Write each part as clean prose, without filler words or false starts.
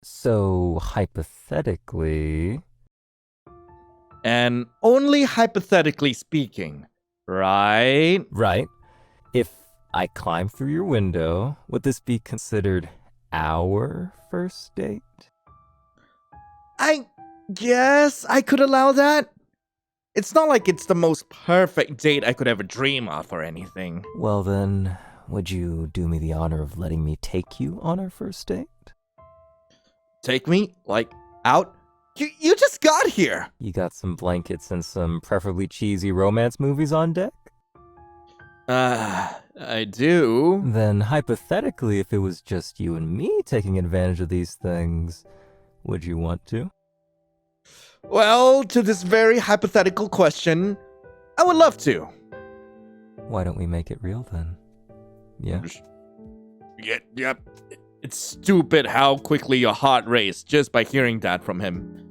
So, hypothetically... And only hypothetically speaking, right? Right. If I climb through your window, would this be considered our first date? I guess I could allow that. It's not like it's the most perfect date I could ever dream of or anything. Well then, would you do me the honor of letting me take you on our first date? Take me? Like, out? You just got here! You got some blankets and some preferably cheesy romance movies on deck? I do. Then hypothetically, if it was just you and me taking advantage of these things, would you want to? Well, to this very hypothetical question, I would love to. Why don't we make it real then? Yeah? Yep. It's stupid how quickly your heart raced just by hearing that from him.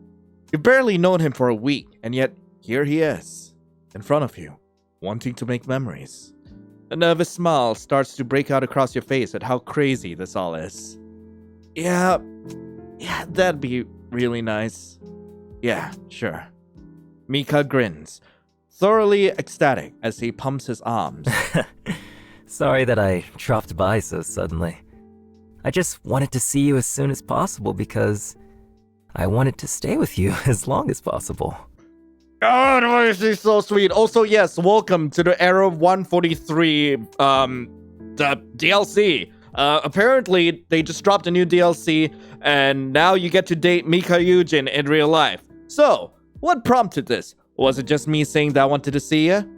You've barely known him for a week, and yet here he is, in front of you, wanting to make memories. A nervous smile starts to break out across your face at how crazy this all is. Yeah, that'd be really nice. Yeah, sure. Micah grins, thoroughly ecstatic as he pumps his arms. Sorry that I dropped by so suddenly. I just wanted to see you as soon as possible because I wanted to stay with you as long as possible. Oh, why is she so sweet? Also, yes, welcome to the Era 143, the DLC. Apparently, they just dropped a new DLC, and now you get to date Micah Yujin in real life. So, what prompted this? Was it just me saying that I wanted to see you?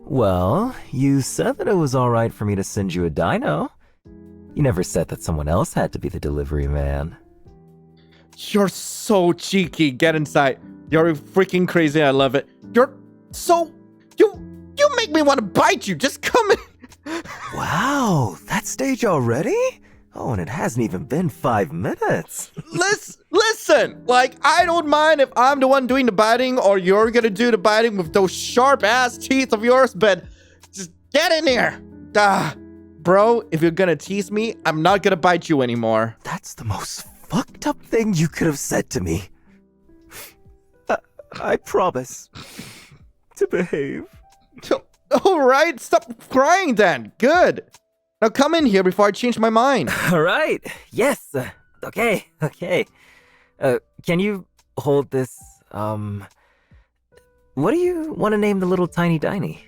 Well, you said that it was alright for me to send you a dino. You never said that someone else had to be the delivery man. You're so cheeky. Get inside. You're freaking crazy. I love it. You're so... You make me want to bite you. Just come in. Wow, that stage already? Oh, and it hasn't even been 5 minutes. Listen, like, I don't mind if I'm the one doing the biting or you're gonna do the biting with those sharp-ass teeth of yours, but just get in here. Bro, if you're gonna tease me, I'm not gonna bite you anymore. That's the most fucked up thing you could have said to me. I promise to behave. Alright, stop crying then. Good. Now come in here before I change my mind. Alright, yes. Okay. Can you hold this, what do you want to name the little tiny diny?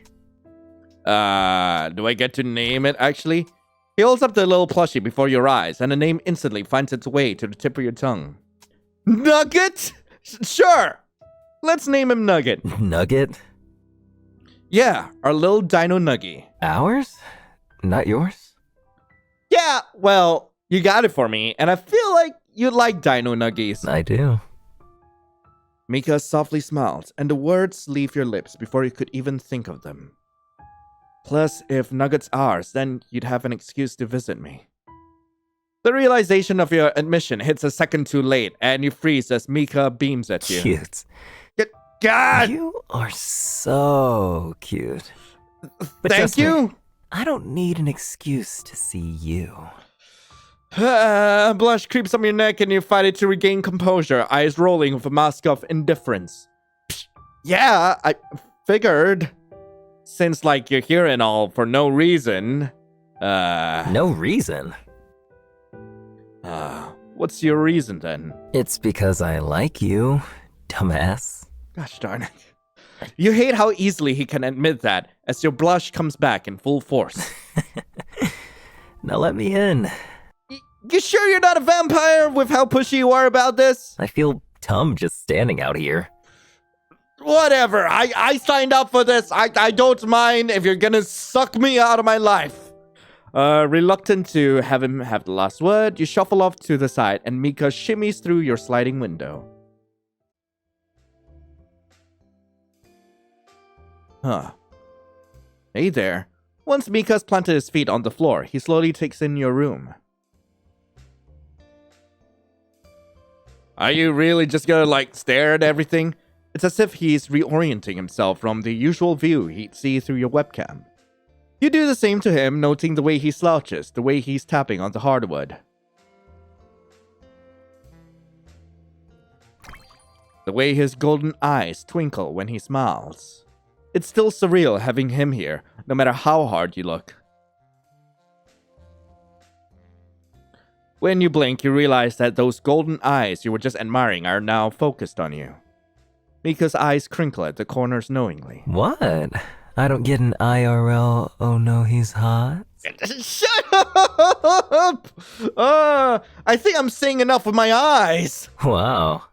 Do I get to name it, actually? He holds up the little plushie before your eyes, and the name instantly finds its way to the tip of your tongue. Nugget? Sure! Let's name him Nugget. Nugget? Yeah, our little dino Nuggy. Ours? Not yours? Yeah, well, you got it for me, and I feel like you like dino Nuggies. I do. Micah softly smiles, and the words leave your lips before you could even think of them. Plus, if Nugget's ours, then you'd have an excuse to visit me. The realization of your admission hits a second too late, and you freeze as Micah beams at you. Cute. God! You are so cute. But Thank you! I don't need an excuse to see you. Blush creeps up your neck and you fight it to regain composure, eyes rolling with a mask of indifference. Psh, yeah, I figured. Since, like, you're here and all for no reason. No reason? What's your reason then? It's because I like you, dumbass. Gosh darn it. You hate how easily he can admit that as your blush comes back in full force. Now let me in. You sure you're not a vampire with how pushy you are about this? I feel dumb just standing out here. Whatever. I signed up for this. I don't mind if you're gonna suck me out of my life. Reluctant to have him have the last word, you shuffle off to the side and Micah shimmies through your sliding window. Huh. Hey there. Once Micah's planted his feet on the floor, he slowly takes in your room. Are you really just gonna, like, stare at everything? It's as if he's reorienting himself from the usual view he'd see through your webcam. You do the same to him, noting the way he slouches, the way he's tapping on the hardwood. The way his golden eyes twinkle when he smiles. It's still surreal having him here, no matter how hard you look. When you blink, you realize that those golden eyes you were just admiring are now focused on you. Mika's eyes crinkle at the corners knowingly. What? I don't get an IRL, oh no, he's hot? Shut up! I think I'm seeing enough with my eyes. Wow.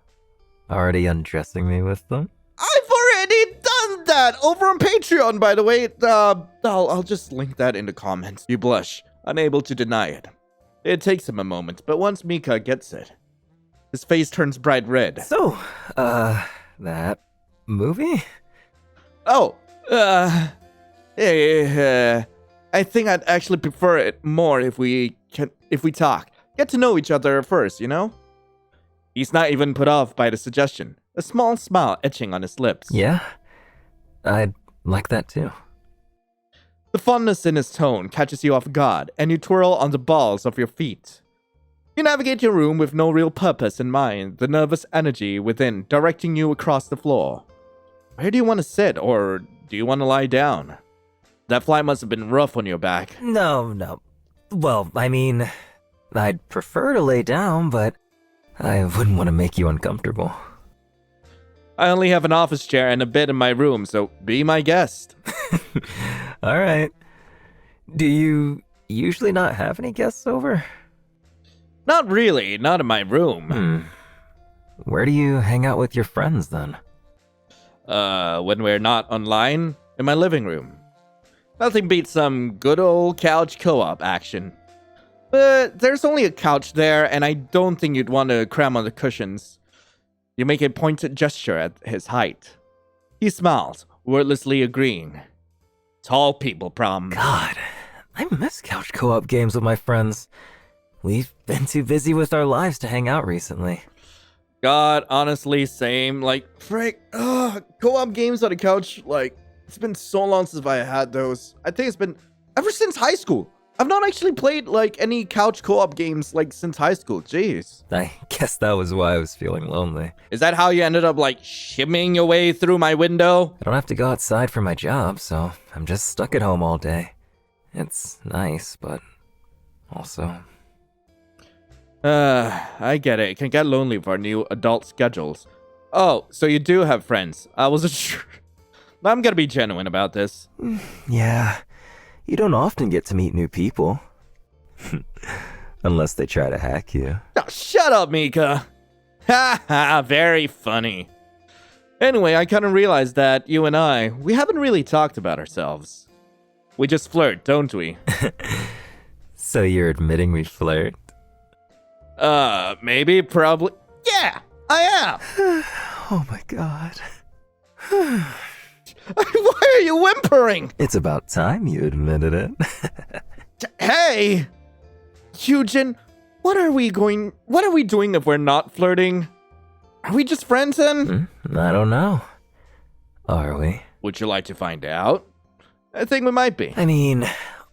Already undressing me with them? I've already done that over on Patreon, by the way. I'll just link that in the comments. You blush, unable to deny it. It takes him a moment, but once Mika gets it, his face turns bright red. So, that movie? Oh, I think I'd actually prefer it more if we talk. Get to know each other first, you know? He's not even put off by the suggestion. A small smile etching on his lips. Yeah, I'd like that too. The fondness in his tone catches you off guard, and you twirl on the balls of your feet. You navigate your room with no real purpose in mind, the nervous energy within directing you across the floor. Where do you want to sit, or do you want to lie down? That flight must have been rough on your back. No. Well, I mean, I'd prefer to lay down, but I wouldn't want to make you uncomfortable. I only have an office chair and a bed in my room, so be my guest. All right. Do you usually not have any guests over? Not really, not in my room. Where do you hang out with your friends then? When we're not online, in my living room. Nothing beats some good old couch co-op action. But there's only a couch there, and I don't think you'd want to cram on the cushions. You make a pointed gesture at his height. He smiles, wordlessly agreeing. Tall people problem. God, I miss couch co-op games with my friends. We've been too busy with our lives to hang out recently. God, honestly, same. Like, frick, co-op games on the couch, like, it's been so long since I had those. I think it's been ever since high school. I've not actually played, like, any couch co-op games, like, since high school. Jeez. I guess that was why I was feeling lonely. Is that how you ended up, like, shimmying your way through my window? I don't have to go outside for my job, so I'm just stuck at home all day. It's nice, but also... I get it. It can get lonely for our new adult schedules. Oh, so you do have friends. I wasn't sure. I'm gonna be genuine about this. Yeah, you don't often get to meet new people. Unless they try to hack you. Oh, shut up, Mika. Ha ha, very funny. Anyway, I kind of realized that you and we haven't really talked about ourselves. We just flirt, don't we? So you're admitting we flirt? Maybe, probably. Yeah, I am. Oh my god. Why are you whimpering? It's about time you admitted it. Hey! Yujin, what are we doing if we're not flirting? Are we just friends then? I don't know. Are we? Would you like to find out? I think we might be. I mean,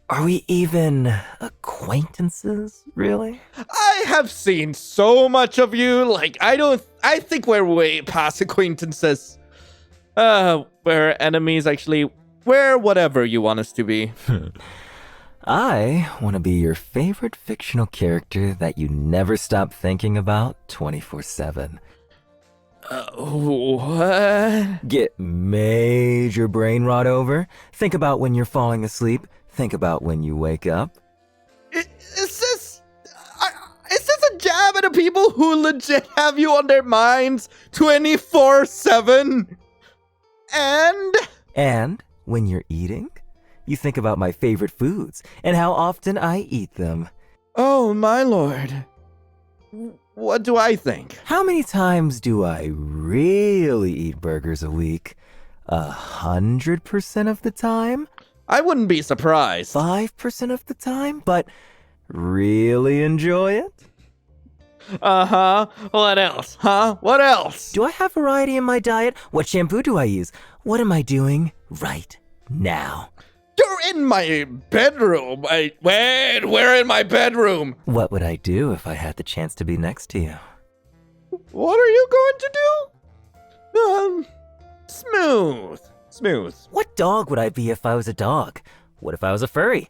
are we even acquaintances, really? I have seen so much of you, like, I think we're way past acquaintances. We're enemies, actually. We're whatever you want us to be. I want to be your favorite fictional character that you never stop thinking about 24/7. What? Get major brain rot over. Think about when you're falling asleep. Think about when you wake up. Is this a jab at the people who legit have you on their minds 24/7? And when you're eating, you think about my favorite foods and how often I eat them. Oh, my lord. What do I think? How many times do I really eat burgers a week? 100% of the time? I wouldn't be surprised. 5% of the time? But really enjoy it? Uh-huh. What else? Huh? What else? Do I have variety in my diet? What shampoo do I use? What am I doing right now? You're in my bedroom. Wait, we're in my bedroom. What would I do if I had the chance to be next to you? What are you going to do? Smooth. Smooth. What dog would I be if I was a dog? What if I was a furry?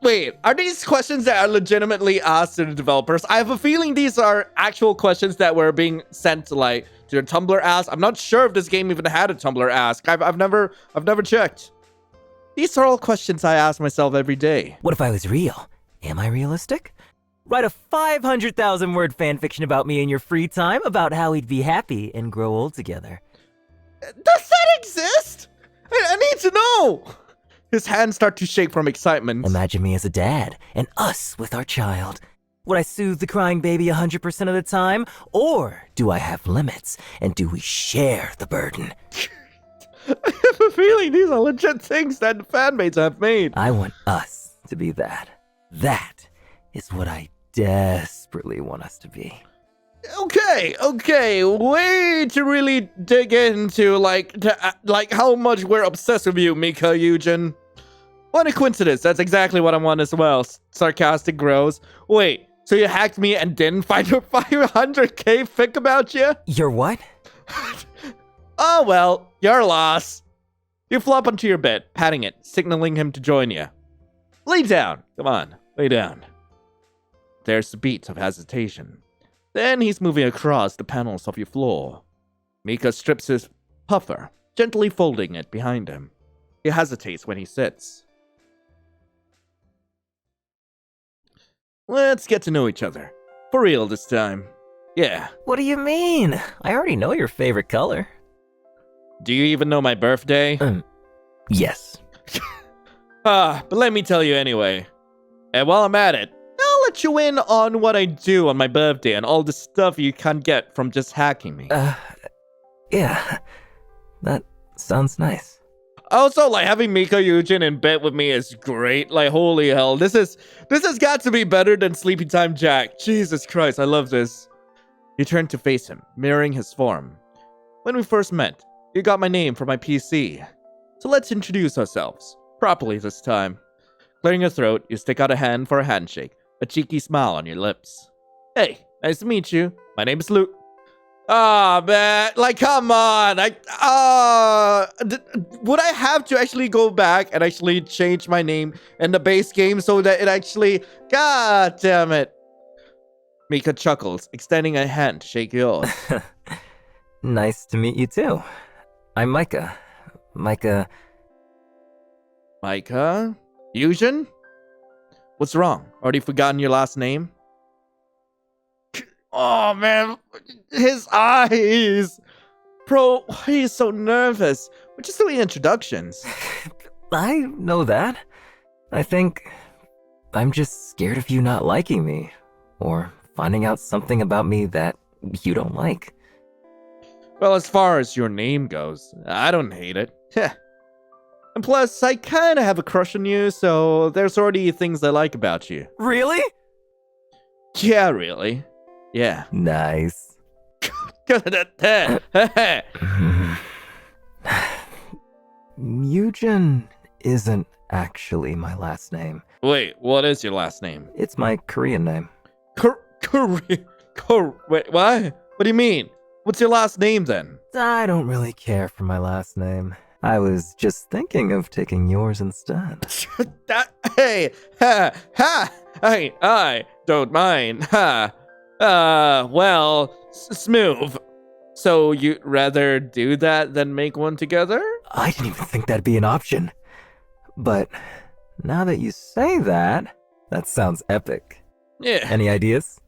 Wait, are these questions that are legitimately asked to the developers? I have a feeling these are actual questions that were being sent to like to a Tumblr ask. I'm not sure if this game even had a Tumblr ask. I've never checked. These are all questions I ask myself every day. What if I was real? Am I realistic? Write a 500,000 word fanfiction about me in your free time about how we'd be happy and grow old together. Does that exist? I need to know. His hands start to shake from excitement. Imagine me as a dad, and us with our child. Would I soothe the crying baby 100% of the time? Or do I have limits, and do we share the burden? I have a feeling these are legit things that the fanmates have made. I want us to be that. That is what I desperately want us to be. Okay. Way to really dig into like how much we're obsessed with you, Micah Yujin. What a coincidence. That's exactly what I want as well. Sarcastic grows. Wait, so you hacked me and didn't find your 500k fic about you? Your what? Oh well, your loss. You flop onto your bed, patting it, signaling him to join you. Lay down. Come on, lay down. There's the beat of hesitation. Then he's moving across the panels of your floor. Micah strips his puffer, gently folding it behind him. He hesitates when he sits. Let's get to know each other. For real this time. Yeah. What do you mean? I already know your favorite color. Do you even know my birthday? Yes. But let me tell you anyway. And while I'm at it, I'll let you in on what I do on my birthday and all the stuff you can't get from just hacking me. Yeah. That sounds nice. Also, like, having Micah Yujin in bed with me is great. Like, holy hell. This has got to be better than Sleepy Time Jack. Jesus Christ, I love this. He turned to face him, mirroring his form. When we first met, you got my name from my PC. So let's introduce ourselves. Properly this time. Clearing your throat, you stick out a hand for a handshake. A cheeky smile on your lips. Hey, nice to meet you. My name is Luke. Ah, man. Like, come on. Would I have to actually go back and actually change my name in the base game so that it actually... God damn it. Micah chuckles, extending a hand to shake yours. Nice to meet you too. I'm Micah. Micah Yujin? What's wrong? Already forgotten your last name? Oh, man. His eyes. Bro, why are you so nervous? We're just doing introductions. I know that. I think I'm just scared of you not liking me. Or finding out something about me that you don't like. Well, as far as your name goes, I don't hate it. And plus, I kind of have a crush on you, so there's already things I like about you. Really? Yeah, really. Yeah. Nice. Yujin isn't actually my last name. Wait, what is your last name? It's my Korean name. Wait, what? What do you mean? What's your last name then? I don't really care for my last name. I was just thinking of taking yours instead. Hey, I don't mind, well, smooth. So you'd rather do that than make one together? I didn't even think that'd be an option. But now that you say that, that sounds epic. Yeah. Any ideas?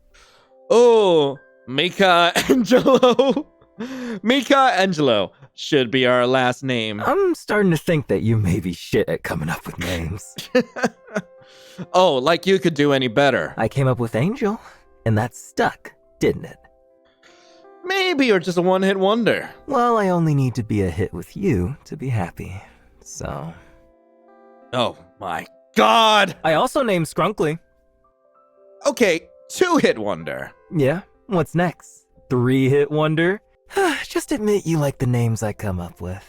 Oh, Micah Angelo should be our last name. I'm starting to think that you may be shit at coming up with names. Oh, like you could do any better. I came up with Angel, and that stuck, didn't it? Maybe you're just a one-hit wonder. Well, I only need to be a hit with you to be happy, so... Oh my god! I also named Skrunkly. Okay, two-hit wonder. Yeah, what's next? 3-hit wonder? Just admit you like the names I come up with.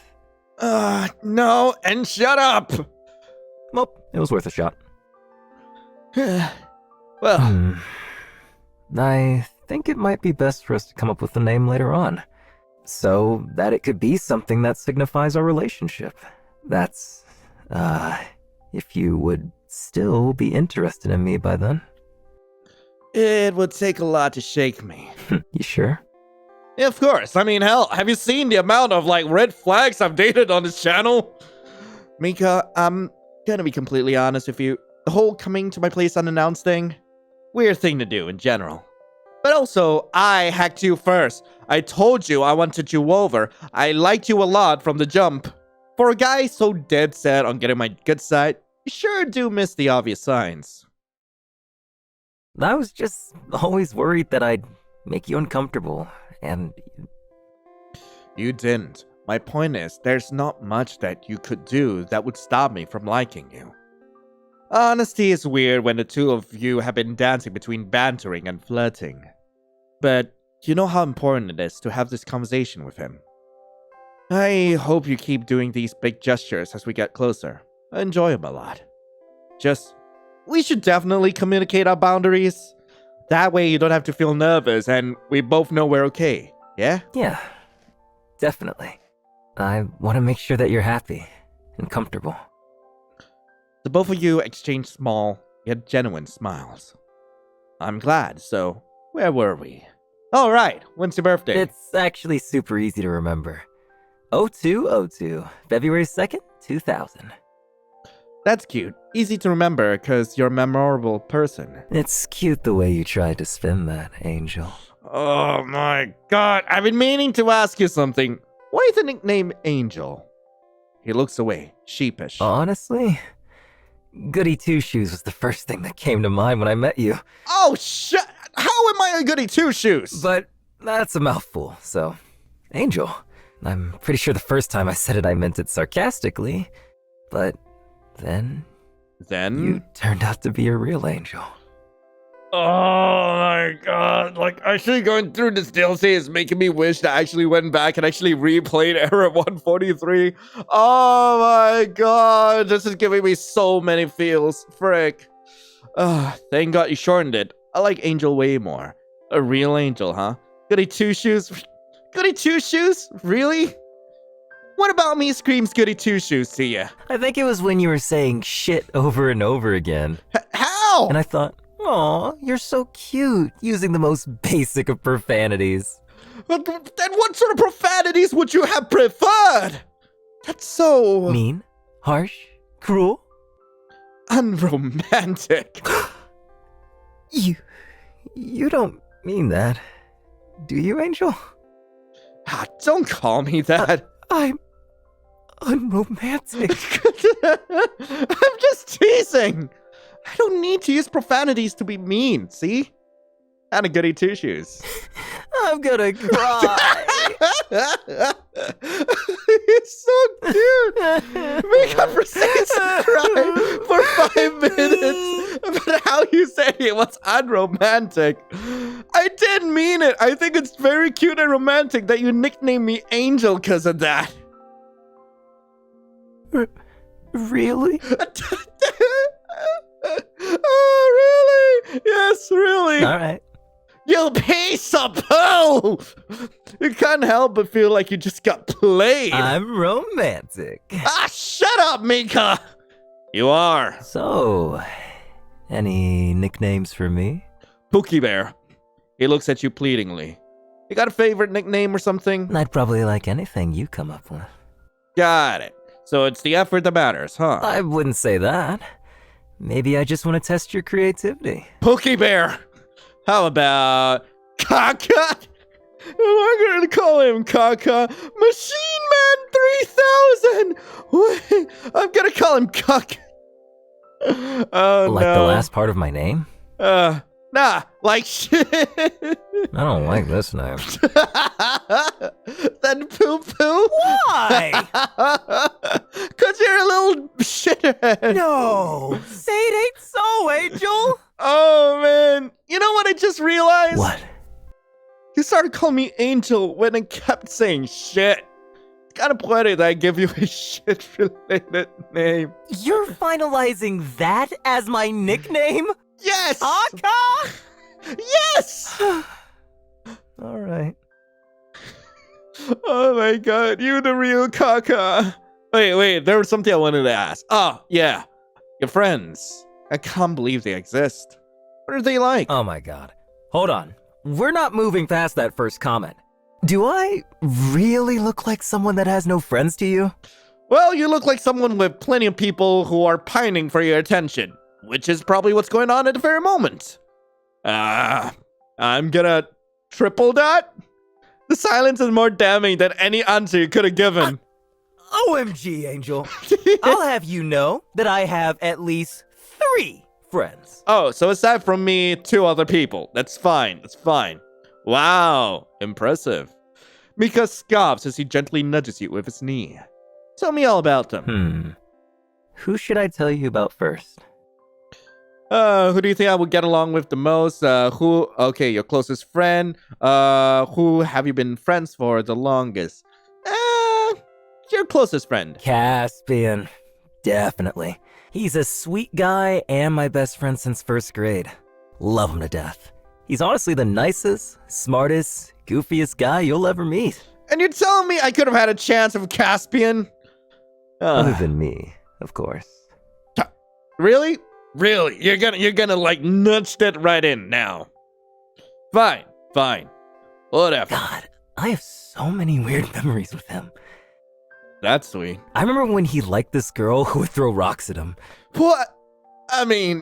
No, and shut up! Well, it was worth a shot. Well... I think it might be best for us to come up with the name later on. so that it could be something that signifies our relationship. That's, if you would still be interested in me by then. It would take a lot to shake me. You sure? Yeah, of course. I mean, hell, have you seen the amount of, red flags I've dated on this channel? Micah, I'm gonna be completely honest with you. The whole coming to my place unannounced thing, weird thing to do in general. But also, I hacked you first. I told you I wanted you over. I liked you a lot from the jump. For a guy so dead set on getting my good side, you sure do miss the obvious signs. I was just always worried that I'd make you uncomfortable, and... You didn't. My point is, there's not much that you could do that would stop me from liking you. Honesty is weird when the two of you have been dancing between bantering and flirting. But you know how important it is to have this conversation with him. I hope you keep doing these big gestures as we get closer. I enjoy them a lot. We should definitely communicate our boundaries. That way you don't have to feel nervous and we both know we're okay, yeah? Yeah, definitely. I want to make sure that you're happy and comfortable. The both of you exchange small, yet genuine smiles. I'm glad, so where were we? All right, when's your birthday? It's actually super easy to remember. 0202, February 2nd, 2000. That's cute. Easy to remember, because you're a memorable person. It's cute the way you tried to spin that, Angel. Oh my god, I've been meaning to ask you something. Why is the nickname Angel? He looks away, sheepish. Honestly, Goody Two-Shoes was the first thing that came to mind when I met you. Oh shit! How am I a Goody Two-Shoes? But that's a mouthful, so... Angel. I'm pretty sure the first time I said it I meant it sarcastically, but then you turned out to be a real angel. Oh my god, actually going through this DLC is making me wish that I actually went back and actually replayed Era 143. Oh my god, this is giving me so many feels. Frick. Thank god you shortened it. I like Angel way more. A real angel, huh? Goody Two-Shoes? Goody Two-Shoes? Really? What about me screams Goody Two-Shoes to you? I think it was when you were saying shit over and over again. How? And I thought, aw, you're so cute, using the most basic of profanities. Then what sort of profanities would you have preferred? That's so... Mean? Harsh? Cruel? Unromantic. You don't mean that, do you, Angel? Don't call me that. I'm unromantic. I'm just teasing. I don't need to use profanities to be mean, see? And a Goody Two-Shoes. I'm gonna cry. It's so cute. Micah proceeds to cry for 5 minutes about how you said it was unromantic. I didn't mean it. I think it's very cute and romantic that you nicknamed me Angel because of that. Really? Oh, really? Yes, really. All right. You piece of poo! You can't help but feel like you just got played. I'm romantic. Shut up, Micah! You are. So, any nicknames for me? Pookie Bear. He looks at you pleadingly. You got a favorite nickname or something? I'd probably like anything you come up with. Got it. So it's the effort that matters, huh? I wouldn't say that. Maybe I just want to test your creativity. Pookie Bear. How about Kaka? I'm gonna call him Kaka. Machine Man 3000. Wait, I'm gonna call him Kaka. Oh Like no. the last part of my name? Nah, like shit. I don't like this name. Then poo poo. Why? Cause you're a little shithead. No. Say it ain't so, Angel. Oh man. You know what I just realized? What? You started calling me Angel when I kept saying shit. It's kind of funny that I give you a shit-related name. You're finalizing that as my nickname? Yes! Kaka? Yes! All right. Oh my god, you the real caca. Wait, there was something I wanted to ask. Oh, yeah. Your friends. I can't believe they exist. What are they like? Oh my god. Hold on. We're not moving past that first comment. Do I really look like someone that has no friends to you? Well, you look like someone with plenty of people who are pining for your attention, which is probably what's going on at the very moment. I'm gonna triple that. The silence is more damning than any answer you could have given. OMG, Angel. I'll have you know that I have at least 3 friends. Oh, so aside from me, 2 other people. That's fine. Wow, impressive. Micah scoffs as he gently nudges you with his knee. Tell me all about them. Who should I tell you about first? Who do you think I would get along with the most? Okay, your closest friend. Who have you been friends for the longest? Your closest friend. Caspian. Definitely. He's a sweet guy and my best friend since 1st grade. Love him to death. He's honestly the nicest, smartest, goofiest guy you'll ever meet. And you're telling me I could have had a chance of Caspian? Other than me, of course. Really? You're gonna like nudge that right in now. Fine. Whatever. God, I have so many weird memories with him. That's sweet. I remember when he liked this girl who would throw rocks at him. What? I mean,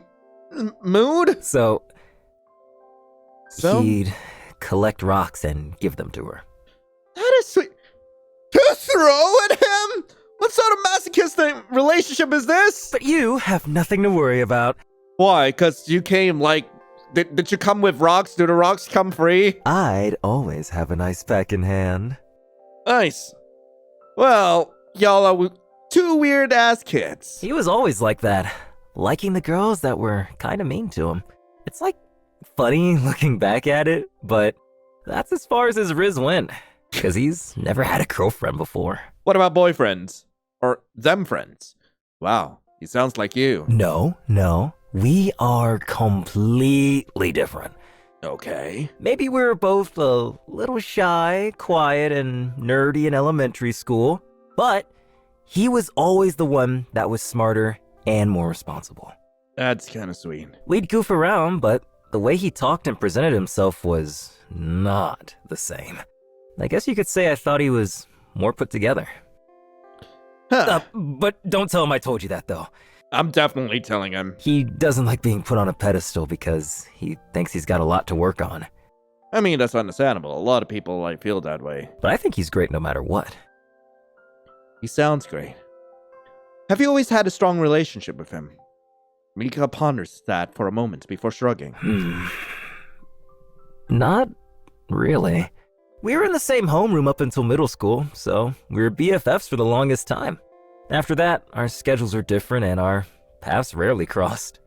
mood? So he'd collect rocks and give them to her. That is sweet. To throw at him? What sort of masochistic relationship is this? But you have nothing to worry about. Why? Because you came like... Did you come with rocks? Do the rocks come free? I'd always have an ice pack in hand. Nice. Well, y'all are 2 weird-ass kids. He was always like that, liking the girls that were kind of mean to him. It's like funny looking back at it, but that's as far as his riz went, because he's never had a girlfriend before. What about boyfriends? Or them friends? Wow, he sounds like you. No, we are completely different. Okay. Maybe we were both a little shy, quiet, and nerdy in elementary school, but he was always the one that was smarter and more responsible. That's kind of sweet. We'd goof around, but the way he talked and presented himself was not the same. I guess you could say I thought he was more put together. Huh. But don't tell him I told you that, though. I'm definitely telling him. He doesn't like being put on a pedestal because he thinks he's got a lot to work on. I mean, that's understandable. A lot of people like feel that way. But I think he's great no matter what. He sounds great. Have you always had a strong relationship with him? Micah ponders that for a moment before shrugging. Not really. We were in the same homeroom up until middle school, so we were BFFs for the longest time. After that, our schedules were different and our paths rarely crossed.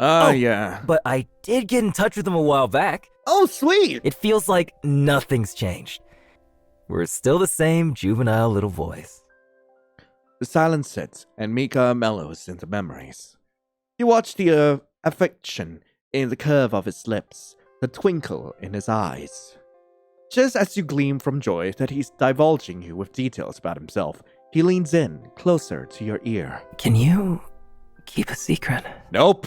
Yeah. But I did get in touch with him a while back. Oh, sweet! It feels like nothing's changed. We're still the same juvenile little boys. The silence sits, and Micah mellows into memories. You watch the affection in the curve of his lips, the twinkle in his eyes. Just as you gleam from joy that he's divulging you with details about himself, he leans in, closer to your ear. Can you keep a secret? Nope.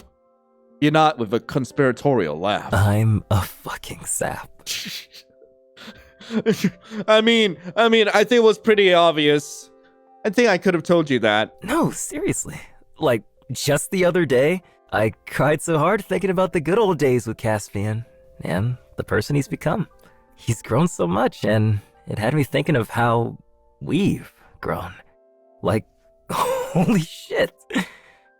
You're not with a conspiratorial laugh. I'm a fucking sap. I mean, I think it was pretty obvious. I think I could have told you that. No, seriously. Like, just the other day, I cried so hard thinking about the good old days with Caspian and the person he's become. He's grown so much, and it had me thinking of how we've grown. Like, holy shit.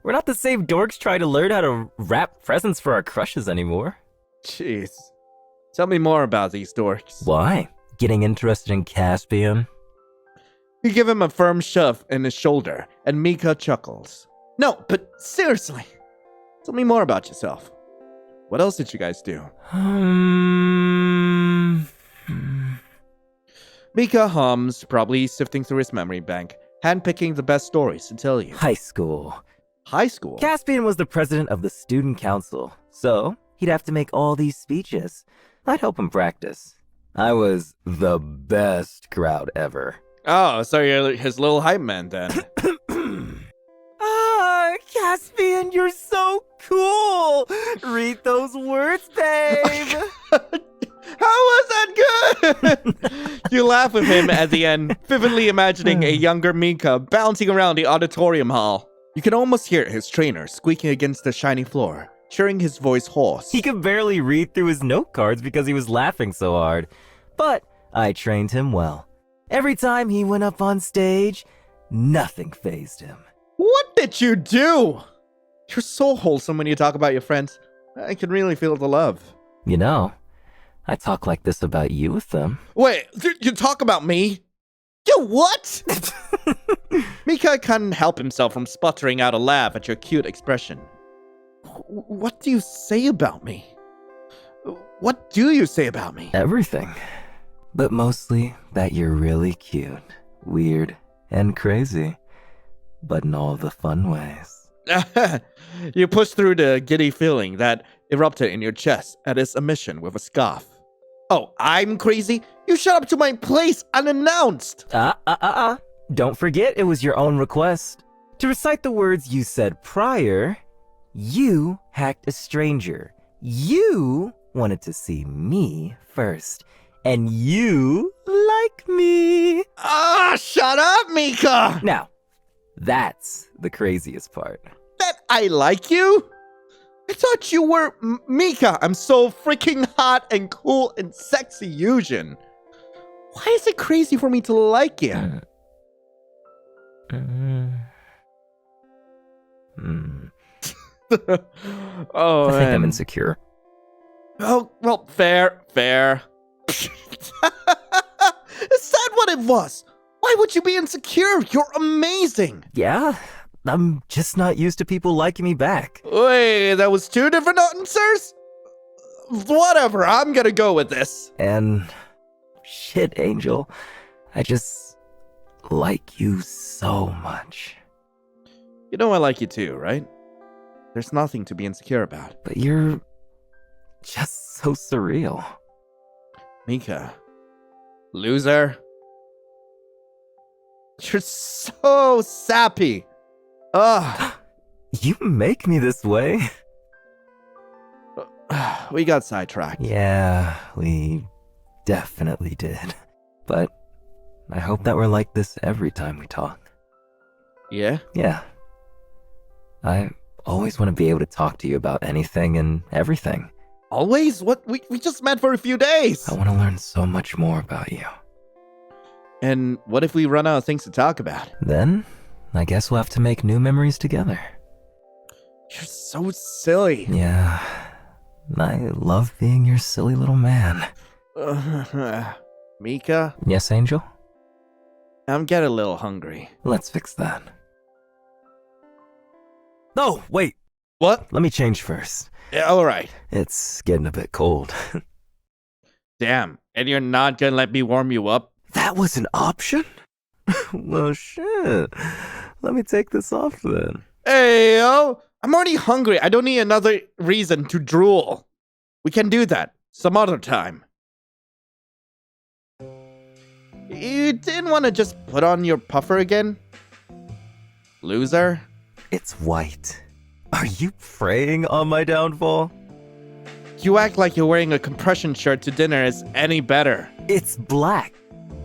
We're not the same dorks trying to learn how to wrap presents for our crushes anymore. Jeez. Tell me more about these dorks. Why? Getting interested in Caspian? You give him a firm shove in his shoulder, and Micah chuckles. No, but seriously. Tell me more about yourself. What else did you guys do? Micah hums, probably sifting through his memory bank, handpicking the best stories to tell you. High school. High school? Caspian was the president of the student council, so he'd have to make all these speeches. I'd help him practice. I was the best crowd ever. Oh, so you're his little hype man then. Ah, Caspian, you're so cool. Read those words, babe. How was that good? You laugh with him at the end, vividly imagining a younger Micah bouncing around the auditorium hall. You can almost hear his trainer squeaking against the shiny floor, cheering his voice hoarse. He could barely read through his note cards because he was laughing so hard. But I trained him well. Every time he went up on stage, nothing fazed him. What did you do? You're so wholesome when you talk about your friends. I can really feel the love. You know, I talk like this about you with them. Wait, you talk about me? You what? Micah couldn't help himself from sputtering out a laugh at your cute expression. What do you say about me? What do you say about me? Everything. But mostly that you're really cute, weird, and crazy. But in all the fun ways. You pushed through the giddy feeling that erupted in your chest at his admission with a scoff. Oh, I'm crazy? You showed up to my place unannounced! Don't forget it was your own request. To recite the words you said prior, you hacked a stranger. You wanted to see me first. And you like me. Shut up, Micah! Now, that's the craziest part. That I like you? I thought you were Micah. I'm so freaking hot and cool and sexy, Yujin. Why is it crazy for me to like you? Oh, I think I'm insecure. Oh, well, fair. Is that what it was? Why would you be insecure? You're amazing. Yeah, I'm just not used to people liking me back. Wait, that was two different answers? Whatever, I'm gonna go with this. And shit, Angel, I just like you so much. You know I like you too, right? There's nothing to be insecure about. But you're just so surreal. Micah, loser. You're so sappy. Ugh. You make me this way. We got sidetracked. Yeah, we definitely did. But I hope that we're like this every time we talk. Yeah? Yeah. I always want to be able to talk to you about anything and everything. Always? What? We just met for a few days. I want to learn so much more about you. And what if we run out of things to talk about? Then, I guess we'll have to make new memories together. You're so silly. Yeah, I love being your silly little man. Micah? Yes, Angel? I'm getting a little hungry. Let's fix that. Oh, wait. What? Let me change first. Yeah, alright. It's getting a bit cold. Damn, and you're not gonna let me warm you up? That was an option? Well, shit. Let me take this off then. Hey, yo! I'm already hungry. I don't need another reason to drool. We can do that some other time. You didn't want to just put on your puffer again? Loser? It's white. Are you preying on my downfall? You act like you're wearing a compression shirt to dinner is any better. It's black.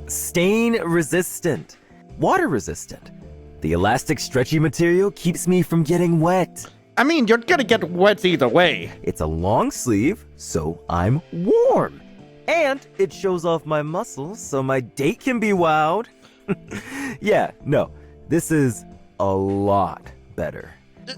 Stain resistant. Water resistant. The elastic stretchy material keeps me from getting wet. I mean, you're gonna get wet either way. It's a long sleeve, so I'm warm. And it shows off my muscles so my date can be wowed. Yeah, no, this is a lot better.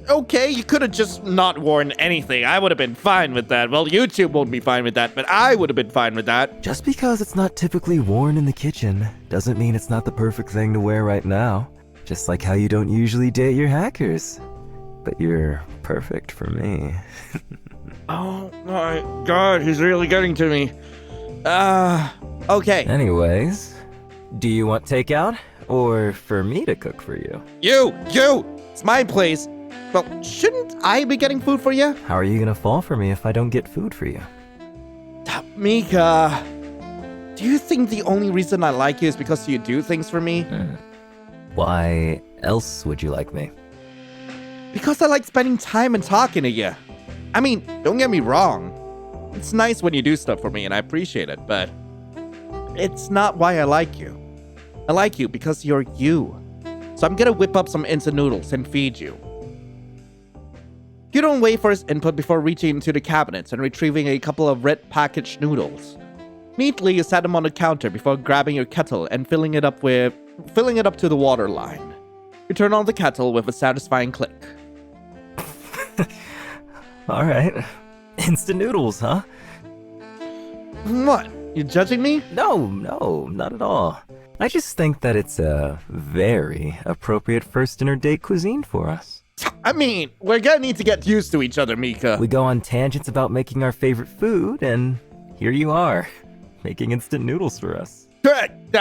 Okay, you could have just not worn anything. I would have been fine with that. Well, YouTube won't be fine with that, but I would have been fine with that. Just because it's not typically worn in the kitchen doesn't mean it's not the perfect thing to wear right now. Just like how you don't usually date your hackers. But you're perfect for me. Oh my god, he's really getting to me. Okay. Anyways, do you want takeout or for me to cook for you? You! It's my place. Well, shouldn't I be getting food for you? How are you gonna fall for me if I don't get food for you? Micah. Do you think the only reason I like you is because you do things for me? Why else would you like me? Because I like spending time and talking to you. I mean, don't get me wrong. It's nice when you do stuff for me and I appreciate it, but it's not why I like you. I like you because you're you. So I'm gonna whip up some instant noodles and feed you. You don't wait for his input before reaching into the cabinets and retrieving a couple of red packaged noodles. Neatly, you set them on the counter before grabbing your kettle and filling it up to the water line. You turn on the kettle with a satisfying click. All right. Instant noodles, huh? What? You judging me? No, not at all. I just think that it's a very appropriate first dinner date cuisine for us. I mean, we're gonna need to get used to each other, Micah. We go on tangents about making our favorite food, and here you are, making instant noodles for us. Correct!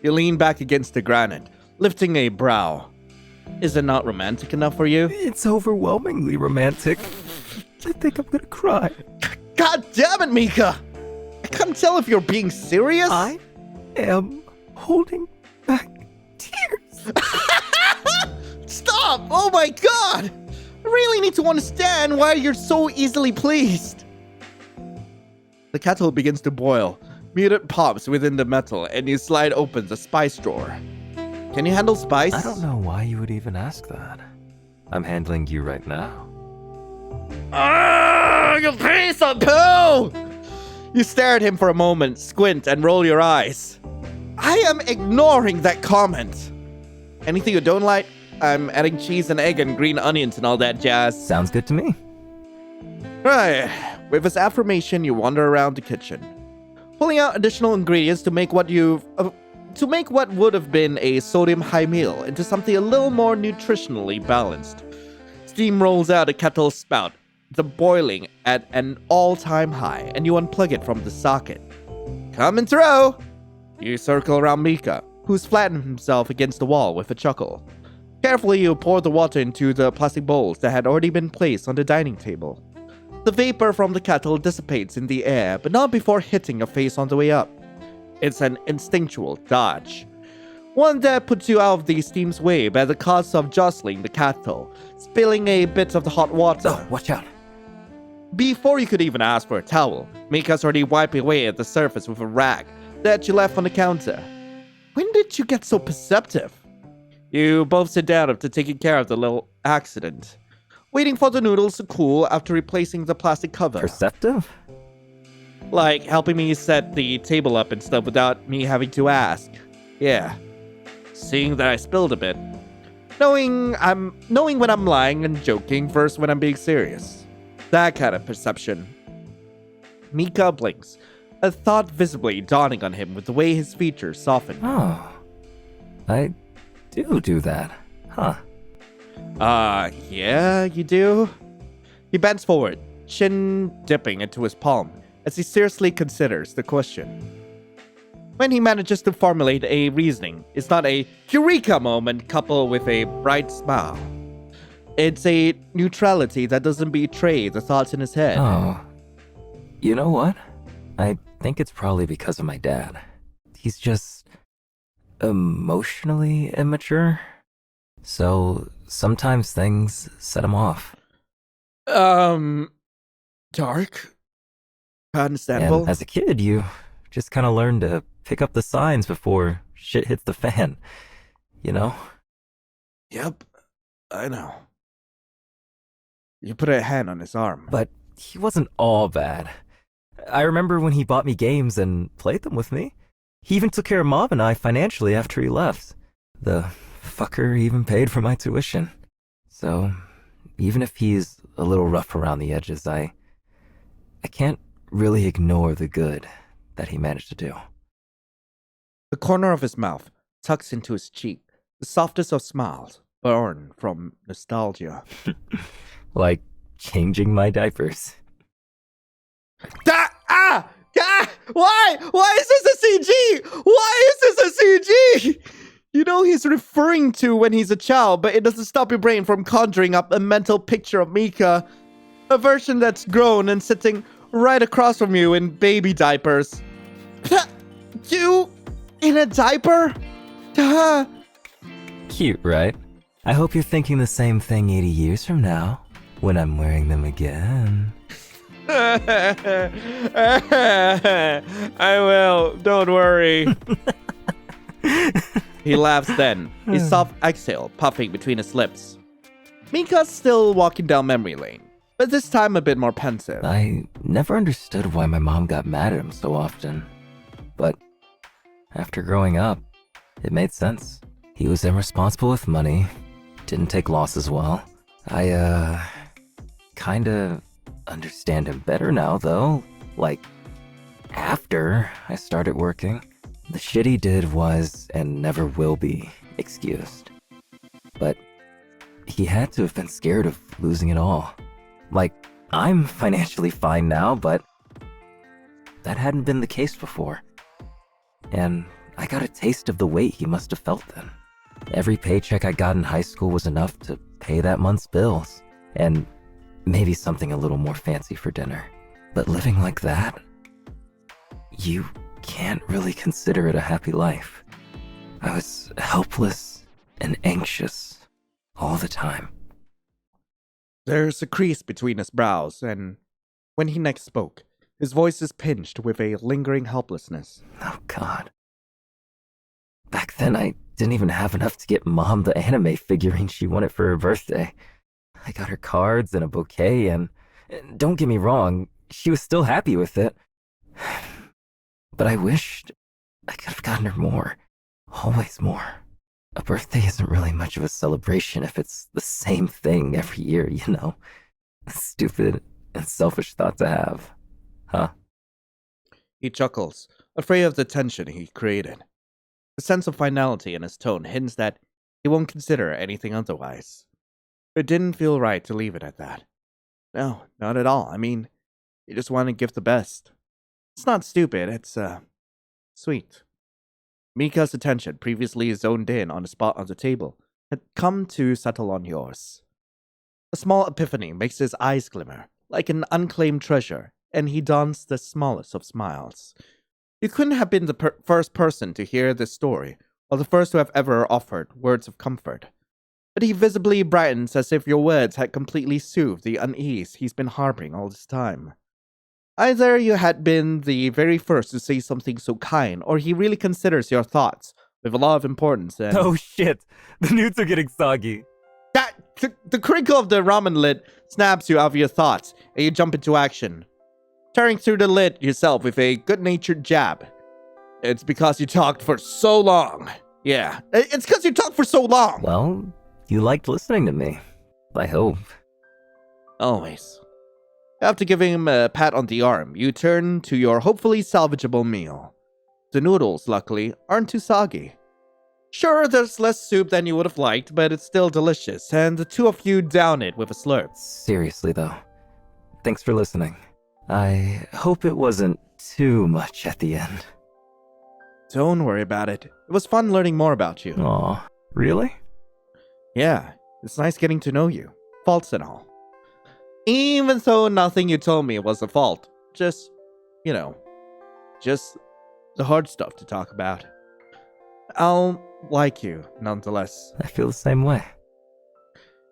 You lean back against the granite, lifting a brow. Is it not romantic enough for you? It's overwhelmingly romantic. I think I'm gonna cry. God damn it, Micah! I can't tell if you're being serious. I am holding back tears. Stop! Oh my god! I really need to understand why you're so easily pleased. The kettle begins to boil. Muted pops within the metal, and you slide open the spice drawer. Can you handle spice? I don't know why you would even ask that. I'm handling you right now. Ah, you piece of poo! You stare at him for a moment, squint, and roll your eyes. I am ignoring that comment. Anything you don't like? I'm adding cheese and egg and green onions and all that jazz. Sounds good to me. Right. With this affirmation, you wander around the kitchen, pulling out additional ingredients to make what would have been a sodium high meal into something a little more nutritionally balanced. Steam rolls out a kettle spout, the boiling at an all-time high, and you unplug it from the socket. Coming through! You circle around Micah, who's flattened himself against the wall with a chuckle. Carefully, you pour the water into the plastic bowls that had already been placed on the dining table. The vapor from the kettle dissipates in the air, but not before hitting your face on the way up. It's an instinctual dodge. One that puts you out of the steam's way by the cost of jostling the kettle, spilling a bit of the hot water. Oh, watch out. Before you could even ask for a towel, Mika's already wiping away at the surface with a rag that you left on the counter. When did you get so perceptive? You both sit down after taking care of the little accident, waiting for the noodles to cool after replacing the plastic cover. Perceptive? Like helping me set the table up and stuff without me having to ask. Yeah. Seeing that I spilled a bit. Knowing when I'm lying and joking versus when I'm being serious. That kind of perception. Micah blinks, a thought visibly dawning on him with the way his features soften. Oh. I do that. Huh. Yeah, you do? He bends forward, chin dipping into his palm, as he seriously considers the question. When he manages to formulate a reasoning, it's not a eureka moment coupled with a bright smile. It's a neutrality that doesn't betray the thoughts in his head. Oh. You know what? I think it's probably because of my dad. He's just emotionally immature. So sometimes things set him off. Dark? Understandable. And as a kid, you just kind of learn to pick up the signs before shit hits the fan. You know? Yep, I know. You put a hand on his arm. But he wasn't all bad. I remember when he bought me games and played them with me. He even took care of Mom and I financially after he left. The fucker even paid for my tuition. So, even if he's a little rough around the edges, I can't really ignore the good that he managed to do. The corner of his mouth tucks into his cheek, the softest of smiles, born from nostalgia. Like changing my diapers. Why? Why is this a CG? Why is this a CG? You know he's referring to when he's a child, but it doesn't stop your brain from conjuring up a mental picture of Micah. A version that's grown and sitting right across from you in baby diapers. You in a diaper? Duh. Cute, right? I hope you're thinking the same thing 80 years from now, when I'm wearing them again. I will, don't worry. He laughs then, a soft exhale puffing between his lips. Micah's still walking down memory lane, but this time a bit more pensive. I never understood why my mom got mad at him so often. But after growing up, it made sense. He was irresponsible with money, didn't take losses well. I, kinda understand him better now, though. Like, after I started working. The shit he did was, and never will be, excused. But he had to have been scared of losing it all. Like, I'm financially fine now, but that hadn't been the case before. And I got a taste of the weight he must have felt then. Every paycheck I got in high school was enough to pay that month's bills, and maybe something a little more fancy for dinner. But living like that, you can't really consider it a happy life. I was helpless and anxious all the time. There's a crease between his brows, and when he next spoke, his voice is pinched with a lingering helplessness. Oh God. Back then I didn't even have enough to get Mom the anime figurine she wanted for her birthday. I got her cards and a bouquet, and don't get me wrong, she was still happy with it. But I wished I could have gotten her more. Always more. A birthday isn't really much of a celebration if it's the same thing every year, you know? A stupid and selfish thought to have. Huh? He chuckles, afraid of the tension he created. The sense of finality in his tone hints that he won't consider anything otherwise. It didn't feel right to leave it at that. No, not at all. I mean, you just want to give the best. It's not stupid, it's, sweet. Micah's attention, previously zoned in on the spot on the table, had come to settle on yours. A small epiphany makes his eyes glimmer, like an unclaimed treasure, and he dons the smallest of smiles. You couldn't have been the first person to hear this story, or the first to have ever offered words of comfort. But he visibly brightens as if your words had completely soothed the unease he's been harboring all this time. Either you had been the very first to say something so kind, or he really considers your thoughts with a lot of importance. And Oh shit! The nudes are getting soggy. the crinkle of the ramen lid snaps you out of your thoughts, and you jump into action, tearing through the lid yourself with a good-natured jab. It's because you talked for so long. Yeah, it's because you talked for so long. Well, you liked listening to me. I hope. Always. After giving him a pat on the arm, you turn to your hopefully salvageable meal. The noodles, luckily, aren't too soggy. Sure, there's less soup than you would have liked, but it's still delicious, and the two of you down it with a slurp. Seriously, though. Thanks for listening. I hope it wasn't too much at the end. Don't worry about it. It was fun learning more about you. Aw, really? Yeah, it's nice getting to know you. Faults and all. Even though nothing you told me was a fault. Just, just the hard stuff to talk about. I'll like you, nonetheless. I feel the same way.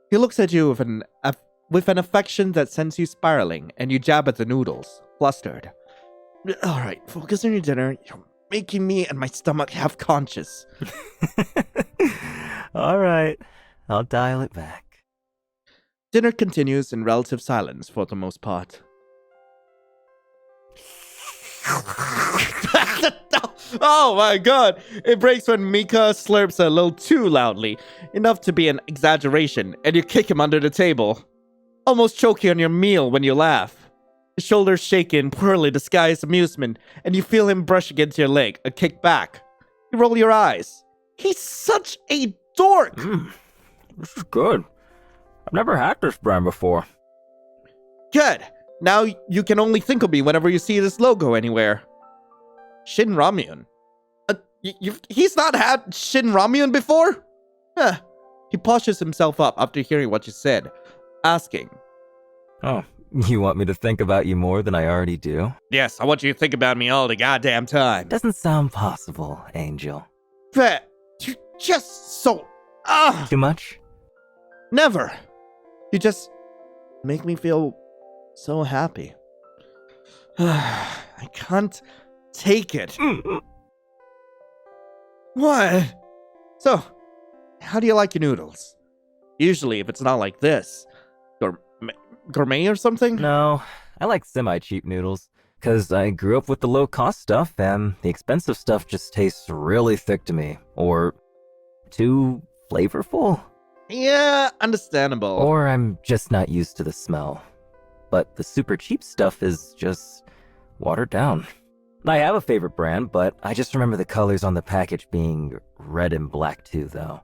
He looks at you with an affection that sends you spiraling, and you jab at the noodles, flustered. Alright, focus on your dinner. You're making me and my stomach half-conscious. Alright, I'll dial it back. Dinner continues in relative silence for the most part. Oh my god! It breaks when Micah slurps a little too loudly, enough to be an exaggeration, and you kick him under the table. Almost choking on your meal when you laugh. His shoulders shake in poorly disguised amusement, and you feel him brush against your leg, a kick back. You roll your eyes. He's such a dork! This is good. I've never had this brand before. Good! Now you can only think of me whenever you see this logo anywhere. Shin Ramyun. He's not had Shin Ramyun before? He pushes himself up after hearing what you said, asking. Oh, You want me to think about you more than I already do? Yes, I want you to think about me all the goddamn time. Doesn't sound possible, Angel. But you're just so... Too much? Never. You just make me feel so happy. I can't take it. What? So, how do you like your noodles? Usually, if it's not like this, gourmet or something? No, I like semi-cheap noodles. Because I grew up with the low-cost stuff, and the expensive stuff just tastes really thick to me. Or too flavorful. Yeah, understandable. Or I'm just not used to the smell. But the super cheap stuff is just watered down. I have a favorite brand, but I just remember the colors on the package being red and black too, though.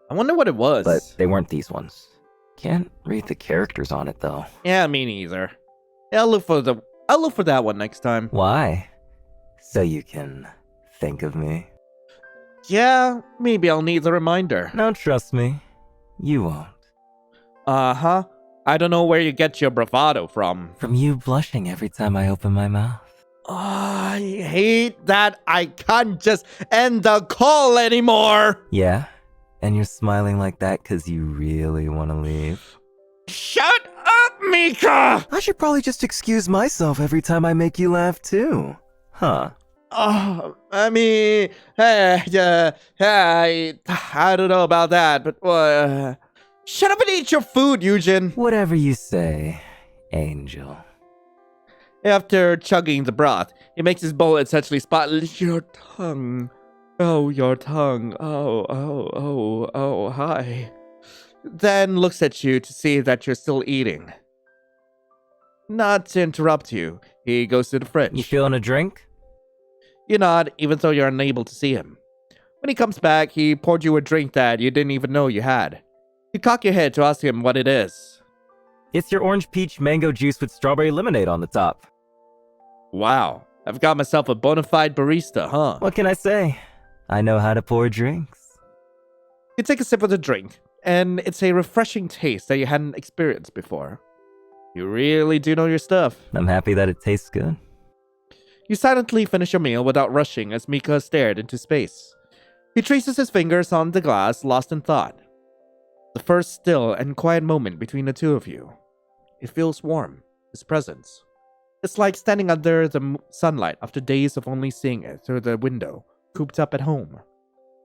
I wonder what it was. But they weren't these ones. Can't read the characters on it, though. Yeah, me neither. Yeah, I'll look for that one next time. Why? So you can think of me? Yeah, maybe I'll need the reminder. No, trust me. You won't. Uh-huh. I don't know where you get your bravado from. From you blushing every time I open my mouth. Oh, I hate that I can't just end the call anymore. Yeah? And you're smiling like that because you really want to leave? Shut up, Micah! I should probably just excuse myself every time I make you laugh too. Huh? Oh, I mean, I don't know about that, but shut up and eat your food, Yujin. Whatever you say, Angel. After chugging the broth, he makes his bowl essentially spotless. Your tongue. Oh, your tongue. Oh, hi. Then looks at you to see that you're still eating. Not to interrupt you, he goes to the fridge. You feeling a drink? You nod, even though you're unable to see him. When he comes back, he poured you a drink that you didn't even know you had. You cock your head to ask him what it is. It's your orange peach mango juice with strawberry lemonade on the top. Wow, I've got myself a bona fide barista, huh? What can I say? I know how to pour drinks. You take a sip of the drink, and it's a refreshing taste that you hadn't experienced before. You really do know your stuff. I'm happy that it tastes good. You silently finish your meal without rushing as Micah stared into space. He traces his fingers on the glass, lost in thought. The first still and quiet moment between the two of you. It feels warm, his presence. It's like standing under the sunlight after days of only seeing it through the window, cooped up at home.